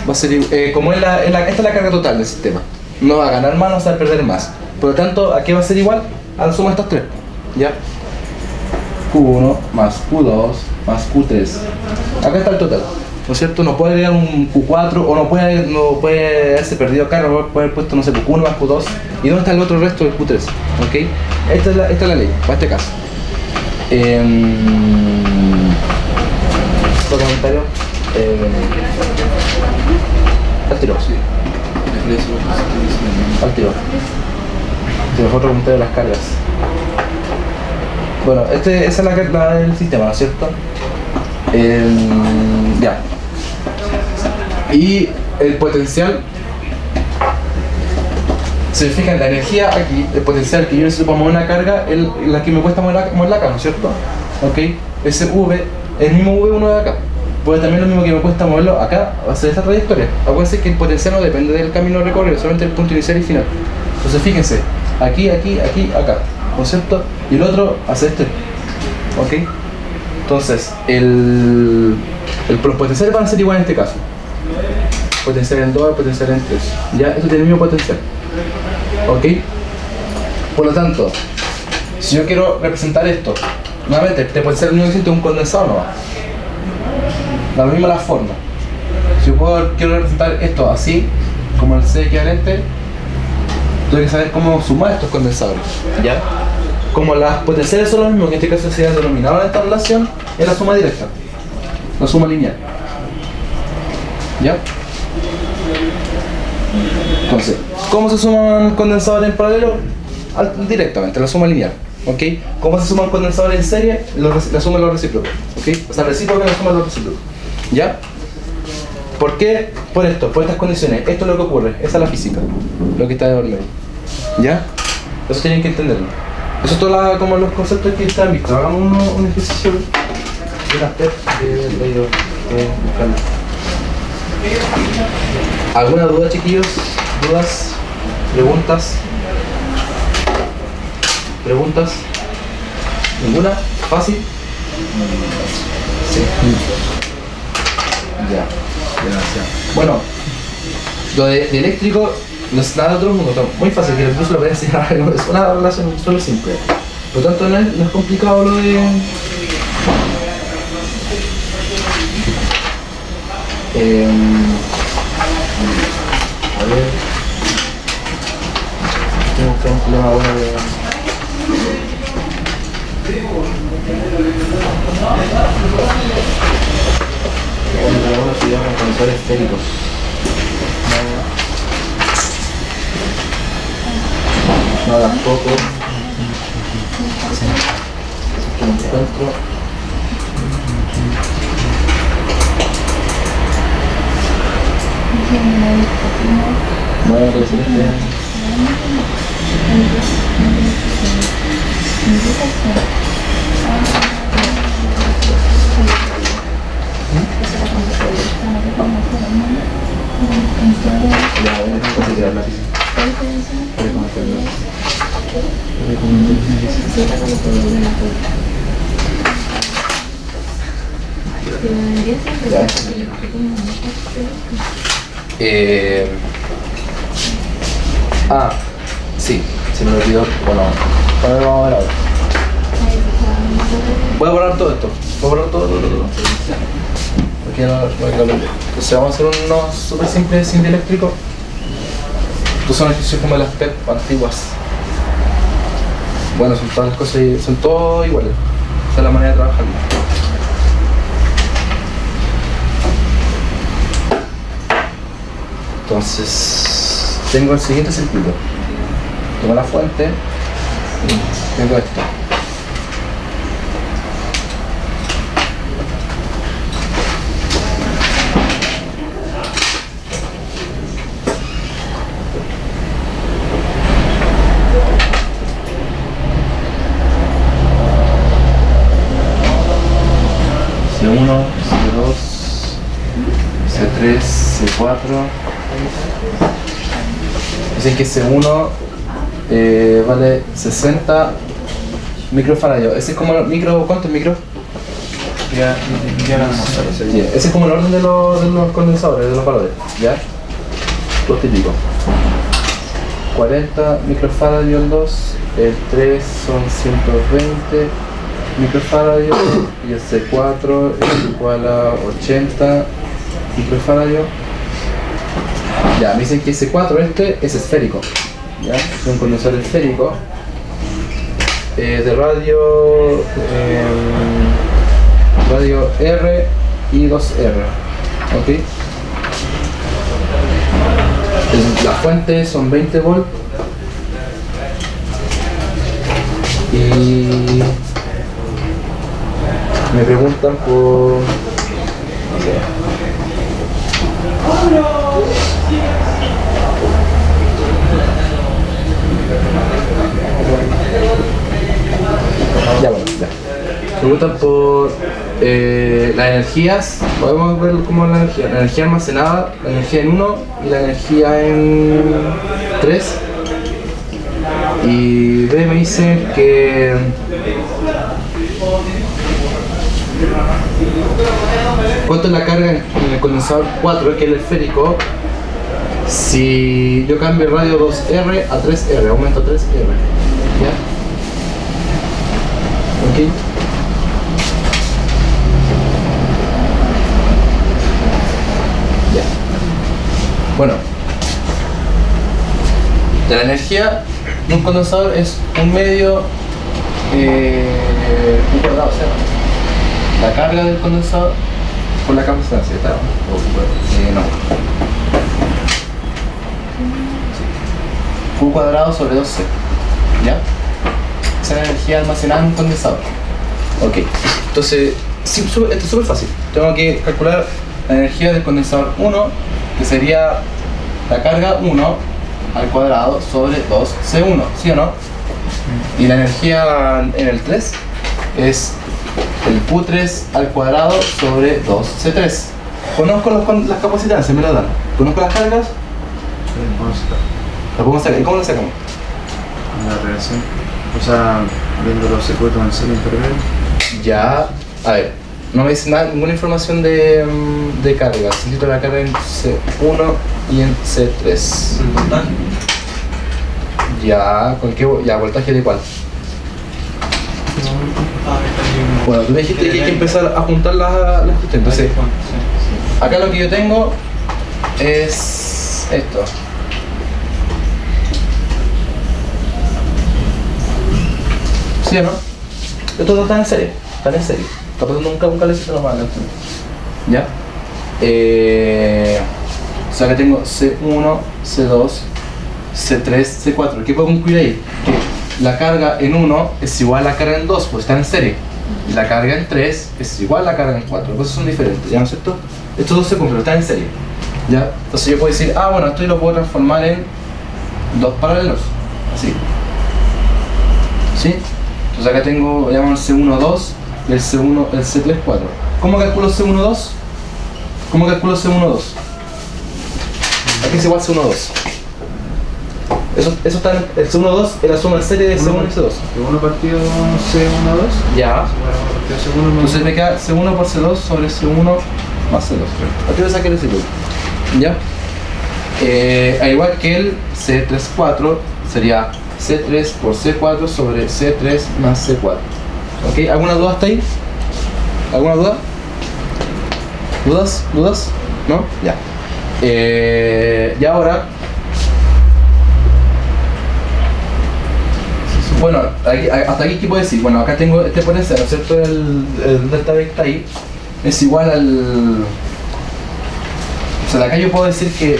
va a ser, como esta es la carga total del sistema. No va a ganar más, no va a perder más. Por lo tanto, ¿a qué va a ser igual? A la suma de estos 3, ¿ya? Q1 más Q2 más Q3. Acá está el total, ¿no es cierto? No puede agregar un Q4 o no puede haberse perdido carga, puede haber puesto, no sé, Q1 más Q2. ¿Y dónde está el otro resto del Q3? ¿Ok? Esta es la ley, para este caso. ¿Otro comentario? Al tiro. Sí. Al tiro. Otro comentario de las cargas. Bueno, esa es la del sistema, ¿no es cierto? Ya. Y el potencial, se fijan, la energía aquí, el potencial que yo necesito para mover una carga, es la que me cuesta moverla acá, ¿no es cierto? ¿Ok? Ese V, el mismo V1 de acá, pues también lo mismo que me cuesta moverlo acá, va a ser esta trayectoria. Acuérdense que el potencial no depende del camino recorrido, solamente del punto inicial y final. Entonces fíjense, aquí, acá, ¿no es cierto? Y el otro hace este, ¿ok? Entonces, los potenciales van a ser igual en este caso. Potencial en 2, potencial en 3. Ya, esto tiene el mismo potencial. ¿Ok? Por lo tanto, si yo quiero representar esto, nuevamente, este potencial único que existe es un condensador, no va. Da lo mismo la forma. Si yo quiero representar esto así, como el C equivalente, tengo que saber cómo sumar estos condensadores. ¿Ya? Como las potenciales son lo mismo, que en este caso se ha denominado en esta relación, es la suma directa, la suma lineal. ¿Ya? Entonces, ¿cómo se suman condensadores en paralelo? Directamente, la suma lineal. ¿Ok? ¿Cómo se suman condensadores en serie? La suma de los recíprocos. ¿Ok? O sea, recíproca la suma de los recíprocos. ¿Ya? ¿Por qué? Por esto, por estas condiciones. Esto es lo que ocurre, esa es la física, lo que está de medio. ¿Ya? Eso tienen que entenderlo. Eso es todo como los conceptos que están vistos. Hagamos un ejercicio de las TEP de buscarlo. ¿Alguna duda, chiquillos? ¿Dudas? ¿Preguntas? ¿Preguntas? ¿Ninguna? ¿Fácil? Sí. Ya. Gracias. Bueno, lo de eléctrico no es nada de otro mundo, muy fácil, que incluso lo voy a enseñar, es una relación solo simple. Por lo tanto, no es complicado lo de... a ver... Tengo un problema bueno de... Una actividad con condensadores esféricos. No tampoco. Que no encuentro. Bueno, pues sí, se me olvidó. Bueno, vamos a ver ahora. Voy a borrar todo esto. Voy a borrar todo. Porque no hay que aprender. Entonces vamos a hacer unos súper simples de cinta eléctrico. Estos son ejercicios como las PEP antiguas. Bueno, son todas las cosas, son todos iguales. Esa es la manera de trabajar. Entonces, tengo el siguiente circuito. Tengo la fuente, tengo esto. C1, C2, C3, C4. Dicen que C1 vale 60 microfaradios. Ese es como el micro. ¿Cuánto es micro? Ya no sé. Yeah. Ese es como el orden de los condensadores, de los valores. ¿Ya? Lo típico. 40 microfaradios el 2, el 3 son 120 microfaradios y el C4 es igual a 80 microfaradios. Ya, me dicen que C4 es esférico. ¿Ya? Es un condensador esférico de radio R y 2R. ¿Ok? La fuente son 20 volts y me preguntan por... no sé. Ya bueno, ya. Me preguntan por las energías. Podemos ver como la energía almacenada, la energía en 1 y la energía en 3. Y B me dice que ¿cuánto es la carga en el condensador 4, que es el esférico? Si yo cambio el radio 2R a 3R, aumento 3R. ¿Ya? ¿Ok? Ya. Bueno. De la energía de un condensador es un medio un cuadrado, o sea, la carga del condensador por la capacitancia, ¿está? No. Q cuadrado sobre 2C. ¿Ya? Esa es la energía almacenada en un condensador. Ok. Entonces, sí, esto es súper fácil. Tengo que calcular la energía del condensador 1, que sería la carga 1 al cuadrado sobre 2C1, ¿sí o no? Y la energía en el 3 es el Q3 al cuadrado sobre 2C3. Conozco las capacitancias, me lo dan. Conozco las cargas. ¿Lo podemos sacar? ¿Y cómo lo sacamos? La relación. O sea, viendo los circuitos en serie intermedio. Ya, a ver, no me dice nada, ninguna información de carga. Necesito la carga en C1 y en C3. ¿El voltaje? Ya, ¿con qué? Ya, voltaje de cuál. Bueno, tú me dijiste que hay que empezar a juntar las cuestiones. Entonces, acá lo que yo tengo es esto. ¿Sí o no? Estos dos están en serie. Está pasando un cablecito normal. ¿Ya? O sea que tengo C1, C2, C3, C4. ¿Qué puedo concluir ahí? Que la carga en 1 es igual a la carga en 2, pues está en serie. Y la carga en 3 es igual a la carga en 4. Cosas son diferentes, ¿ya no es cierto? Estos dos se cumplen, están en serie. ¿Ya? Entonces yo puedo decir, bueno, esto yo lo puedo transformar en dos paralelos. Así. ¿Sí? Entonces acá tengo, llamamos el C1,2 y el C3,4. ¿Cómo calculo C1,2? ¿Cómo calculo C1,2? Aquí es igual C1,2. Eso está en el C1,2 es la suma en serie de C1 y C2. C1 partido C1,2. Ya. C1 Entonces me queda C1 por C2 sobre C1 más C2. Aquí voy a sacar ese círculo. ¿Ya? Al igual que el C3,4 sería C3 por C4 sobre C3 más C4. ¿Ok? ¿Alguna duda hasta ahí? ¿Alguna duda? ¿Dudas? ¿Dudas? ¿No? Ya. Y ahora... Bueno, hasta aquí, ¿qué puedo decir? Bueno, acá tengo este potencial, ¿no es cierto? El delta V que está ahí es igual al... O sea, de acá yo puedo decir que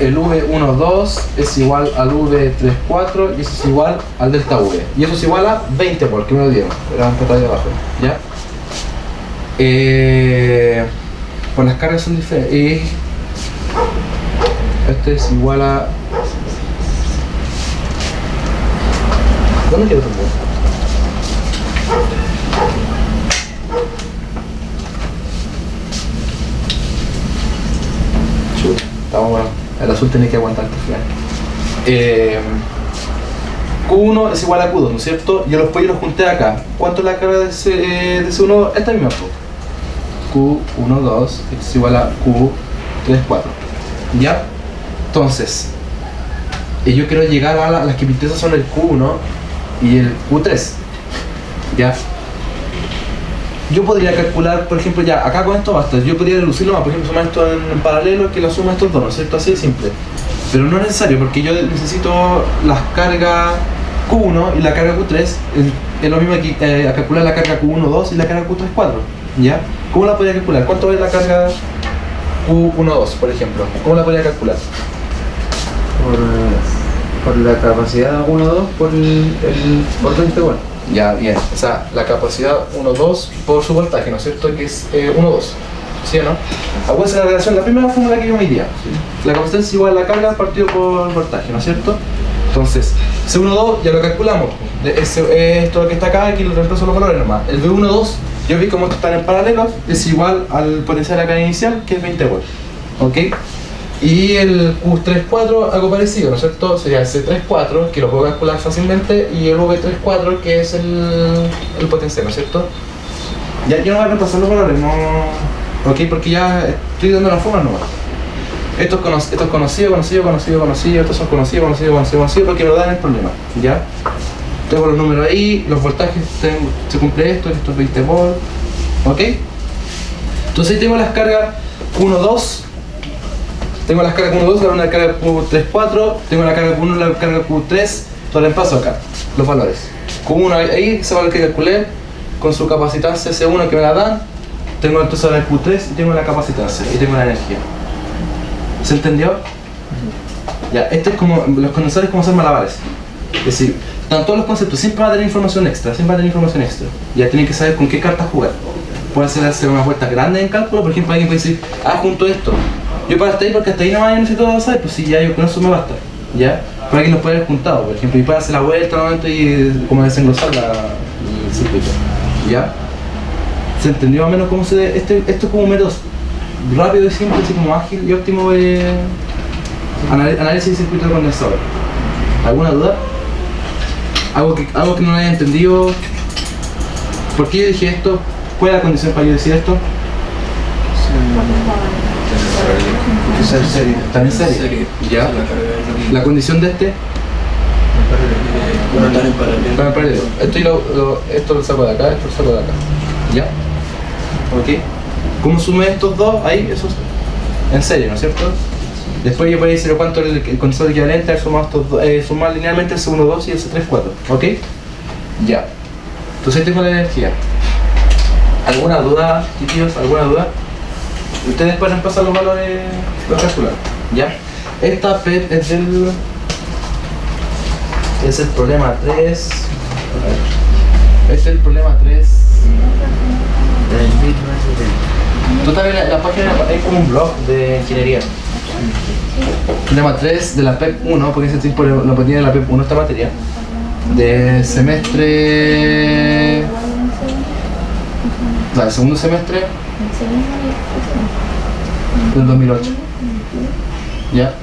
el V12 es igual al V34 y eso es igual al delta V. Y eso es igual a 20 porque me lo dieron. Era un poco ahí abajo, ¿ya? Pues las cargas son diferentes. Y este es igual a... ¿Dónde quedó tu punto? Chuta, estamos bueno. El azul tiene que aguantar el final. Q1 es igual a Q2, ¿no es cierto? Yo después los junté acá. ¿Cuánto es la carga de C1? Esta misma. Q12 es igual a Q34. ¿Ya? Entonces, yo quiero llegar a las que me interesan son el Q1 y el Q3. ¿Ya? Yo podría calcular, por ejemplo, ya acá con esto basta. Yo podría reducirlo más, por ejemplo, sumar esto en paralelo que la suma de estos dos, ¿no es cierto? Así de simple. Pero no es necesario porque yo necesito las cargas Q1 y la carga Q3. Es lo mismo aquí, a calcular la carga Q12 y la carga Q34. ¿Ya? ¿Cómo la podría calcular? ¿Cuánto es la carga Q12, por ejemplo? ¿Cómo la podría calcular? por la capacidad 1,2 por 20 volts. Ya, bien. O sea, la capacidad 1,2 por su voltaje, ¿no es cierto? Que es 1,2. ¿Sí o no? Acuérdense la relación, la primera fórmula que yo me iría. La capacidad es igual a la carga partido por voltaje, ¿no es cierto? Entonces, C1,2 ya lo calculamos. Esto que está acá, aquí lo reemplazo los valores nomás. El V1,2, yo vi cómo estos están en paralelos, es igual al potencial acá inicial, que es 20 volts. ¿Ok? Y el Q34 algo parecido, ¿no es cierto? Sería el C34, que lo puedo calcular fácilmente, y el V34, que es el potencial, ¿no es cierto? Ya yo no voy a repasar los valores, no... ¿Ok? Porque ya estoy dando las formas nuevas. Estos conocidos, estos son conocidos, porque me lo dan el problema, ¿ya? Tengo los números ahí, los voltajes, se cumple esto es 20 volts, ¿ok? Entonces ahí tengo las cargas 1,2. Tengo las cargas Q1,2, ahora una carga Q34, tengo la carga Q1 y la carga Q3, todo el paso acá, los valores. Q1 ahí, ese valor que calculé, con su capacitancia C1 que me la dan, tengo entonces ahora el Q3 y tengo la capacitancia y tengo la energía. ¿Se entendió? Ya, este es como, los condensadores como hacer malabares. Es decir, están todos los conceptos, siempre va a tener información extra, Ya tienen que saber con qué cartas jugar. Puede hacer unas vueltas grandes en cálculo, por ejemplo, alguien puede decir, junto esto. Yo para hasta ahí, porque hasta ahí nomás yo necesito saber, pues si ya yo con eso me basta, ¿ya? Pero alguien los puede haber juntado, por ejemplo, y puede hacer la vuelta nuevamente y como desenglosar el circuito, ¿ya? ¿Se entendió más o menos cómo se ve? Esto es como un método rápido y simple, así como ágil y óptimo de análisis de circuito de condensador. ¿Alguna duda? ¿Algo que no haya entendido? ¿Por qué yo dije esto? ¿Cuál es la condición para yo decir esto? Esa es serie. ¿Está en serie? ¿Ya? ¿La condición de este? No están en paralelo. Están en paralelo. Esto lo saco de acá, esto lo saco de acá. ¿Ya? ¿Ok? ¿Cómo sumé estos dos? Ahí, eso es en serie, ¿no es cierto? Después yo podría decir cuánto es el condensador equivalente al sumar estos dos, sumar linealmente el C1,2 y el C3,4. ¿Ok? Ya. Entonces ahí tengo la energía. ¿Alguna duda, chiquillos? ¿Alguna duda? Ustedes pueden pasar los valores, los calcular, ¿ya? Esta PET es del Es el problema 3. Es el problema 3. Tú también la página es como un blog de ingeniería. Problema 3 de la PEP 1, porque ese tipo lo ponía en la PEP 1 esta materia. De semestre. O sea, el segundo semestre del 2008. ¿Ya?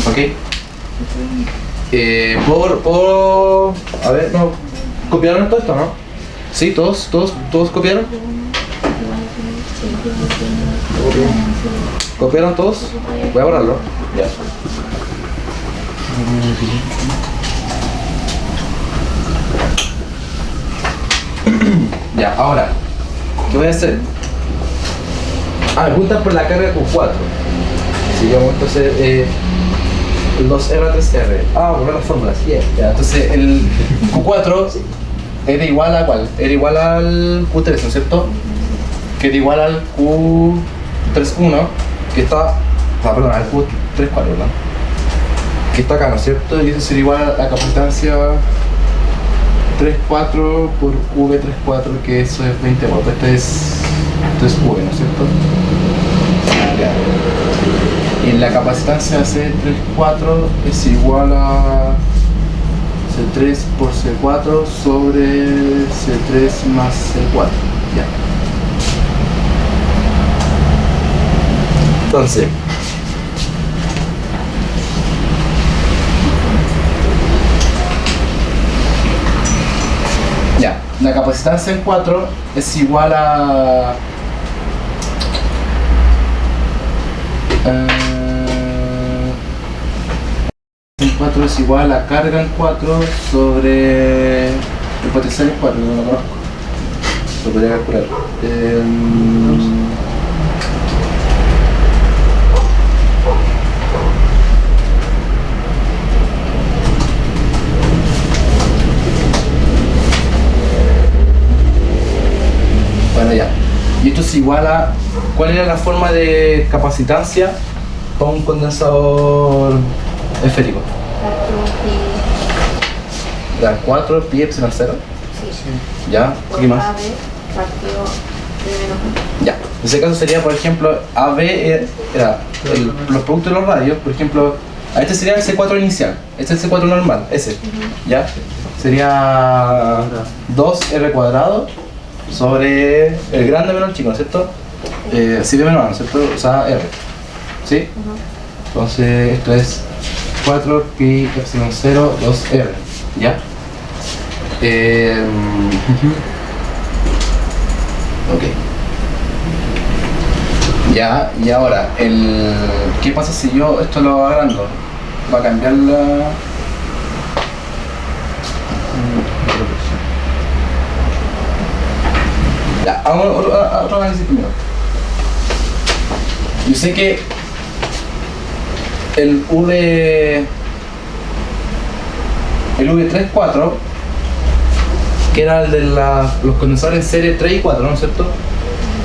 Ok. A ver, no. ¿Copiaron todo esto, no? ¿Sí? ¿Todos copiaron? ¿Copiaron todos? Voy a borrarlo. Ya. Ya, ahora, ¿qué voy a hacer? Me preguntan por la carga Q4. Si yo monto hacer el 2R, 3R. Borrar las fórmulas. Yeah. Ya, entonces el Q4 era igual a ¿cuál? Era igual al Q3, ¿no es cierto? Que era igual al Q31, que está. Perdón, al Q34, ¿verdad? Que está acá, ¿no es cierto? Y eso sería igual a la capacitancia 3,4 por V34, que eso es 20 volts. Esto es V, ¿no es cierto? Ya. Y la capacitancia C34 es igual a C3 por C4 sobre C3 más C4. Ya. Entonces, ya, la capacitancia en 4 es igual a en 4 es igual a carga en 4 sobre el potencial en 4, no lo conozco, lo podría calcular. Bueno, ya. Y esto es igual a... ¿Cuál era la forma de capacitancia para un condensador esférico? 4 pi epsilon 0. Sí. ¿Ya? ¿Qué más? AB partido de menos 1. Ya. En ese caso sería, por ejemplo, AB era los productos de los radios, por ejemplo, este sería el C4 inicial, este es el C4 normal, ese. ¿Ya? Sería 2R cuadrado sobre el grande menos el chico, ¿no es cierto? Sí, menos 1, ¿no es cierto? O sea, R. ¿Sí? Entonces, esto es 4 pi epsilon 0 2R. ¿Ya? Ok. Ya, y ahora, ¿qué pasa si yo esto lo agrando? Va a cambiar la... Ya, hagamos otro análisis primero. Yo sé que el V34, que era el de los condensadores en serie 3 y 4, ¿no es cierto?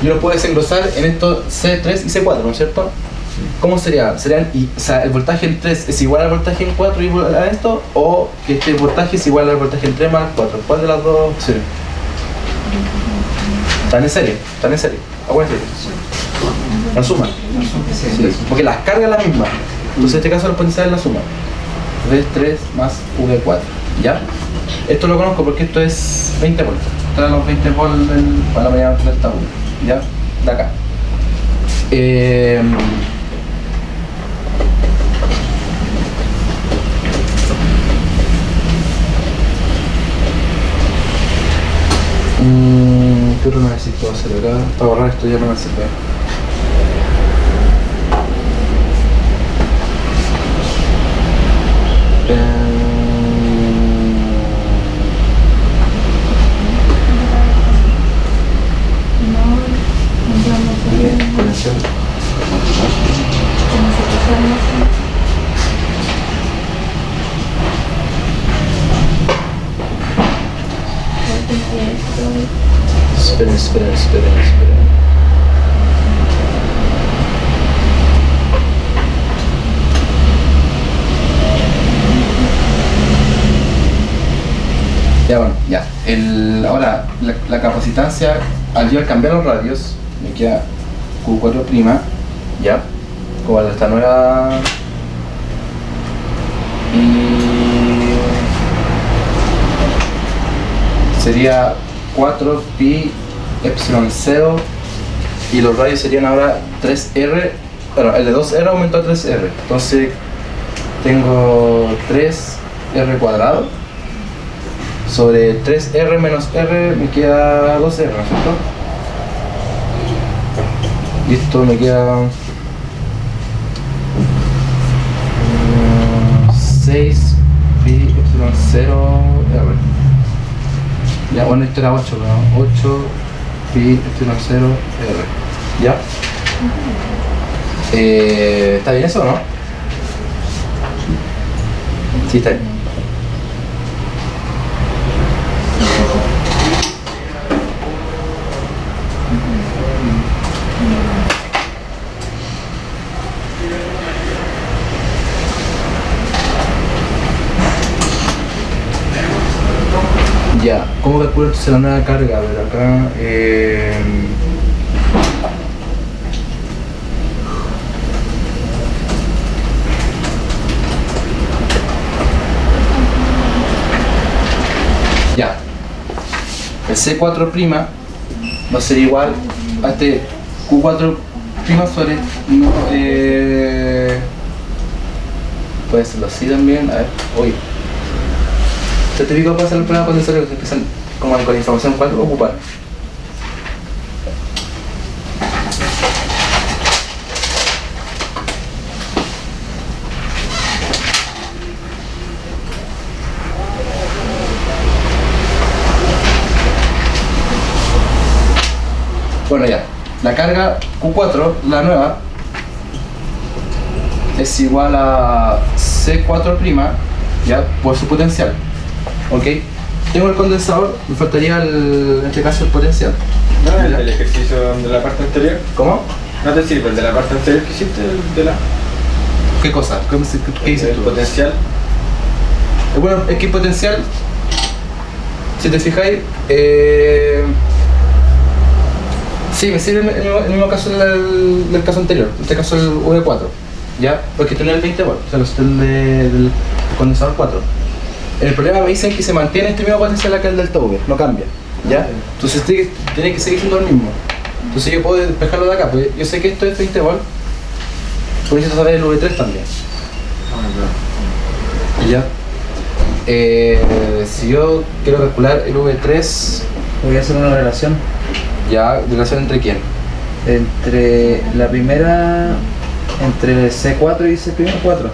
Yo lo puedo desenglosar en estos C3 y C4, ¿no es cierto? ¿Cómo sería? O sea, el voltaje en 3 es igual al voltaje en 4 igual a esto, o que este voltaje es igual al voltaje en 3 más 4. ¿Cuál de las dos opciones? Están en serie. Acuérdense. La suma. Sí, porque las cargas es la misma. Entonces en este caso el potencial es la suma. V3 más V4. ¿Ya? Esto lo conozco porque esto es 20 volts. Trae los 20 volts para la mañana del esta 1. ¿Ya? De acá. ¿Qué otro análisis puedo hacer acá? Para borrar esto ya no me sirve. Conexión. Esperen. Ya bueno, ya. Ahora, la capacitancia, al yo cambiar los radios, me queda Q4', ya, como de esta nueva. Y sería 4pi epsilon 0 y los radios serían ahora 3r. Bueno, el de 2r aumentó a 3r, entonces tengo 3r cuadrado sobre 3r menos r me queda 2r, ¿no es cierto? Y esto me queda 6 pi epsilon 0 r. Ya, bueno, esto era 8, ¿no? 8 pi epsilon 0 r. ¿Ya? ¿Está bien eso o no? Sí, está bien. Ya, ¿cómo calculo entonces la nueva carga? A ver, acá... Ya, el C4' va a ser igual a este Q4' sobre... No, puede serlo así también, a ver, oye. Este típico puede ser el problema cuando se empiezan como con la información cuál ocupar. Bueno ya, la carga Q4, la nueva, es igual a C4', ya, por su potencial. Ok, tengo el condensador, me faltaría en este caso el potencial. ¿No el del ejercicio de la parte anterior? ¿Cómo? ¿No te sirve el de la parte anterior que hiciste? El de la... ¿Qué cosa? ¿Qué dices el tú? potencial. Bueno, es que el potencial, si te fijáis, sí, me sirve el mismo caso del caso anterior, en este caso el V4, ¿ya? Porque tiene el 20 volts, o sea, del condensador 4. El problema me dicen que se mantiene este mismo potencial acá el delta V, no cambia, ¿ya? Entonces tiene que seguir siendo el mismo. Entonces yo puedo despejarlo de acá, pues yo sé que esto es 20 volts, por eso saber el V3 también. ¿Ya? Si yo quiero calcular el V3, voy a hacer una relación ¿ya? ¿Relación entre quién? entre la primera, entre C4 y C'4,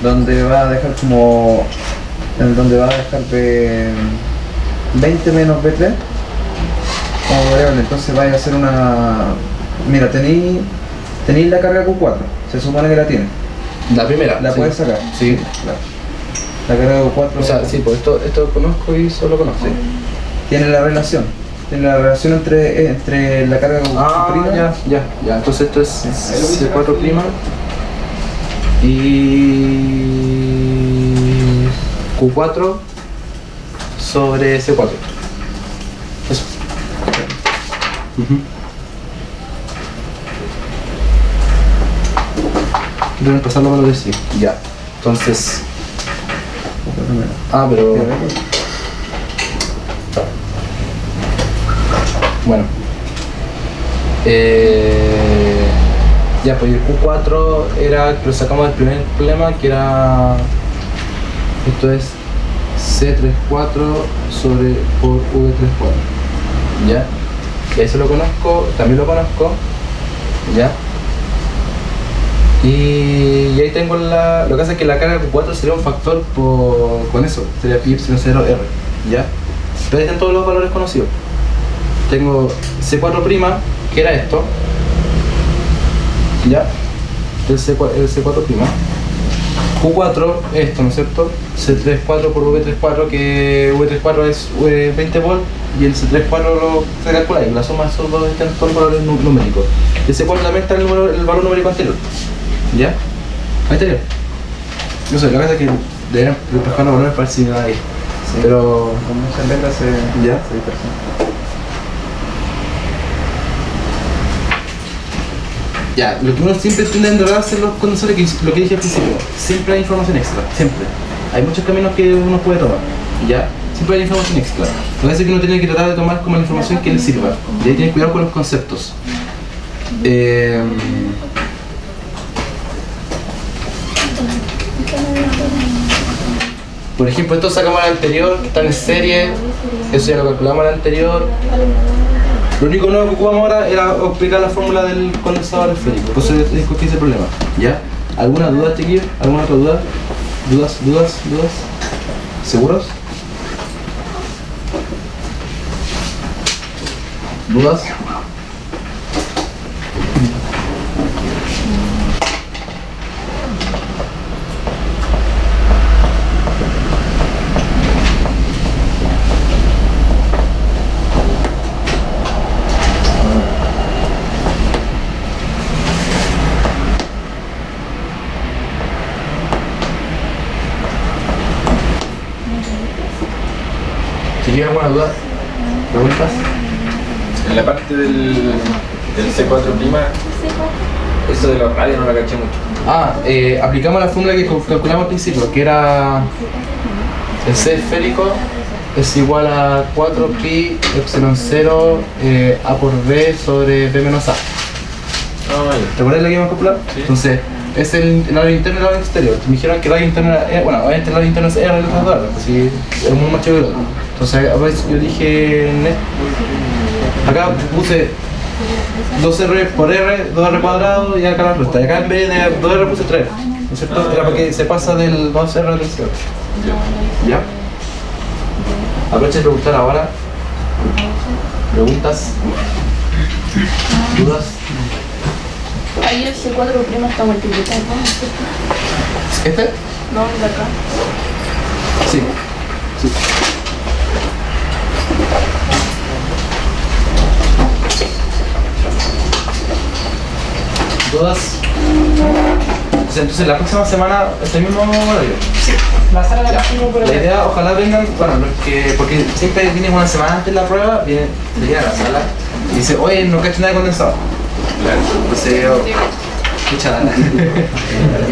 donde va a dejar como, donde va a dejar 20 menos B3 como variable. Entonces vaya a hacer una, mira, tenéis la carga Q4, se supone que la tiene, La primera. la sí. puedes sacar, Sí. claro. La carga Q4, O sea, sí, pues esto conozco y solo conozco. Sí. tiene la relación entre la carga Q', ya. Entonces esto es C4' y Q4 sobre C4. Eso. Deben pasarlo para lo de sí. Ya. Entonces. Pero. Bueno. Ya, pues el Q4 era, lo sacamos del primer problema, que era, esto es C34 sobre por V34, ¿ya? Y eso lo conozco, también lo conozco, ¿ya? Y ahí tengo lo que pasa es que la carga Q4 sería un factor con eso, sería pi epsilon 0r, ¿ya? Pero ahí están todos los valores conocidos. Tengo C4', que era esto, ¿ya? El C4'. Q4, esto, ¿no es cierto? C34 por V34, que V34 es 20 volts y el C34 lo se calcula y la suma de esos dos están todos los valores numéricos. El C4 también está el valor numérico anterior, ¿ya? Ahí está bien. No sé, la cosa es que deberían despejar los valores para ver si Pero con muchas letras se dispersan. Ya, lo que uno siempre tiende a endorarse en los condensadores, que es lo que dije al principio, siempre hay información extra, siempre. Hay muchos caminos que uno puede tomar, ¿ya? Siempre hay información extra. Lo que hace que uno tiene que tratar de tomar como la información que le sirva. Y ahí tiene cuidado con los conceptos. Por ejemplo, esto sacamos al anterior, que está en serie, eso ya lo calculamos al anterior. Lo único nuevo que ocupamos ahora era explicar la fórmula del condensador esférico, entonces discutí ese problema, ¿ya? ¿Alguna duda, chiquillos? ¿Alguna otra duda? ¿Dudas? ¿Seguros? ¿Dudas? Si tienen alguna duda, preguntas. En la parte del C4 prima, eso de los radios no la caché mucho. Aplicamos la fórmula que calculamos al principio, que era el C esférico es igual a 4pi epsilon 0 A por B sobre B menos A. ¿Te acuerdas de la que íbamos a calcular? Sí. Entonces, es el radio interno y el radio exterior. Me dijeron que el radio interno era, bueno, obviamente el radio interno es R de las dos, así es muy más chico que el otro. Entonces, a veces yo dije, acá puse 2R por R, 2R cuadrado y acá la respuesta. Y acá en vez de 2R puse 3R, ¿no es cierto? Era porque se pasa del 2R al 3R. ¿Ya? Aprovecha de preguntar ahora. ¿Preguntas? ¿Dudas? Ahí el C4 prima está multiplicado, ¿no? ¿Este? No, el de acá. Sí. ¿Dudas? Entonces la próxima semana este mismo horario. La sala de la próxima por La idea, ojalá vengan, bueno, porque siempre vienen una semana antes de la prueba, vienen a la sala y dicen, oye, no cacho nada de condensado. Claro, entonces yo, escucha, y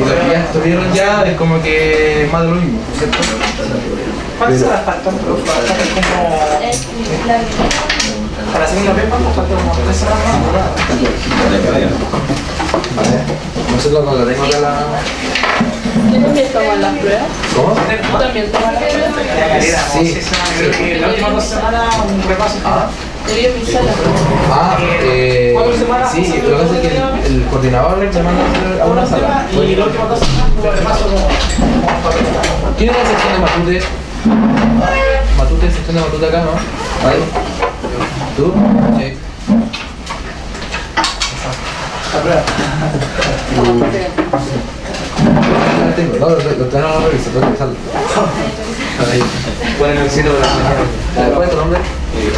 los que ya estuvieron ya es como que es más de lo mismo, ¿cierto? ¿Cuántas horas faltan? Faltan como... Para la segunda vez faltan como 3 horas más. Nosotros no la tengo acá la... ¿Tú también tomas las pruebas? ¿Cómo? ¿Tú también tomas las pruebas? Sí. Las últimas 2 semanas un repaso. Debería pisar las pruebas. 4 semanas. Sí, lo que pasa es que el coordinador le manda a una sala. Y las últimas 2 semanas un repaso como... ¿Quién es la sección de Matute? Matute, sección de Matute acá, ¿no? ¿Vale? ¿Tú? Sí. La prueba. No, lo tengo no lo reviso, tengo que revisarlo. Bueno, el cielo de la mañana. ¿Cuál es tu nombre?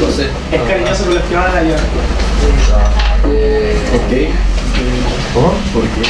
José. Es cariñoso con los que van a la ayuda. ¿Por qué? ¿Cómo? ¿Por qué?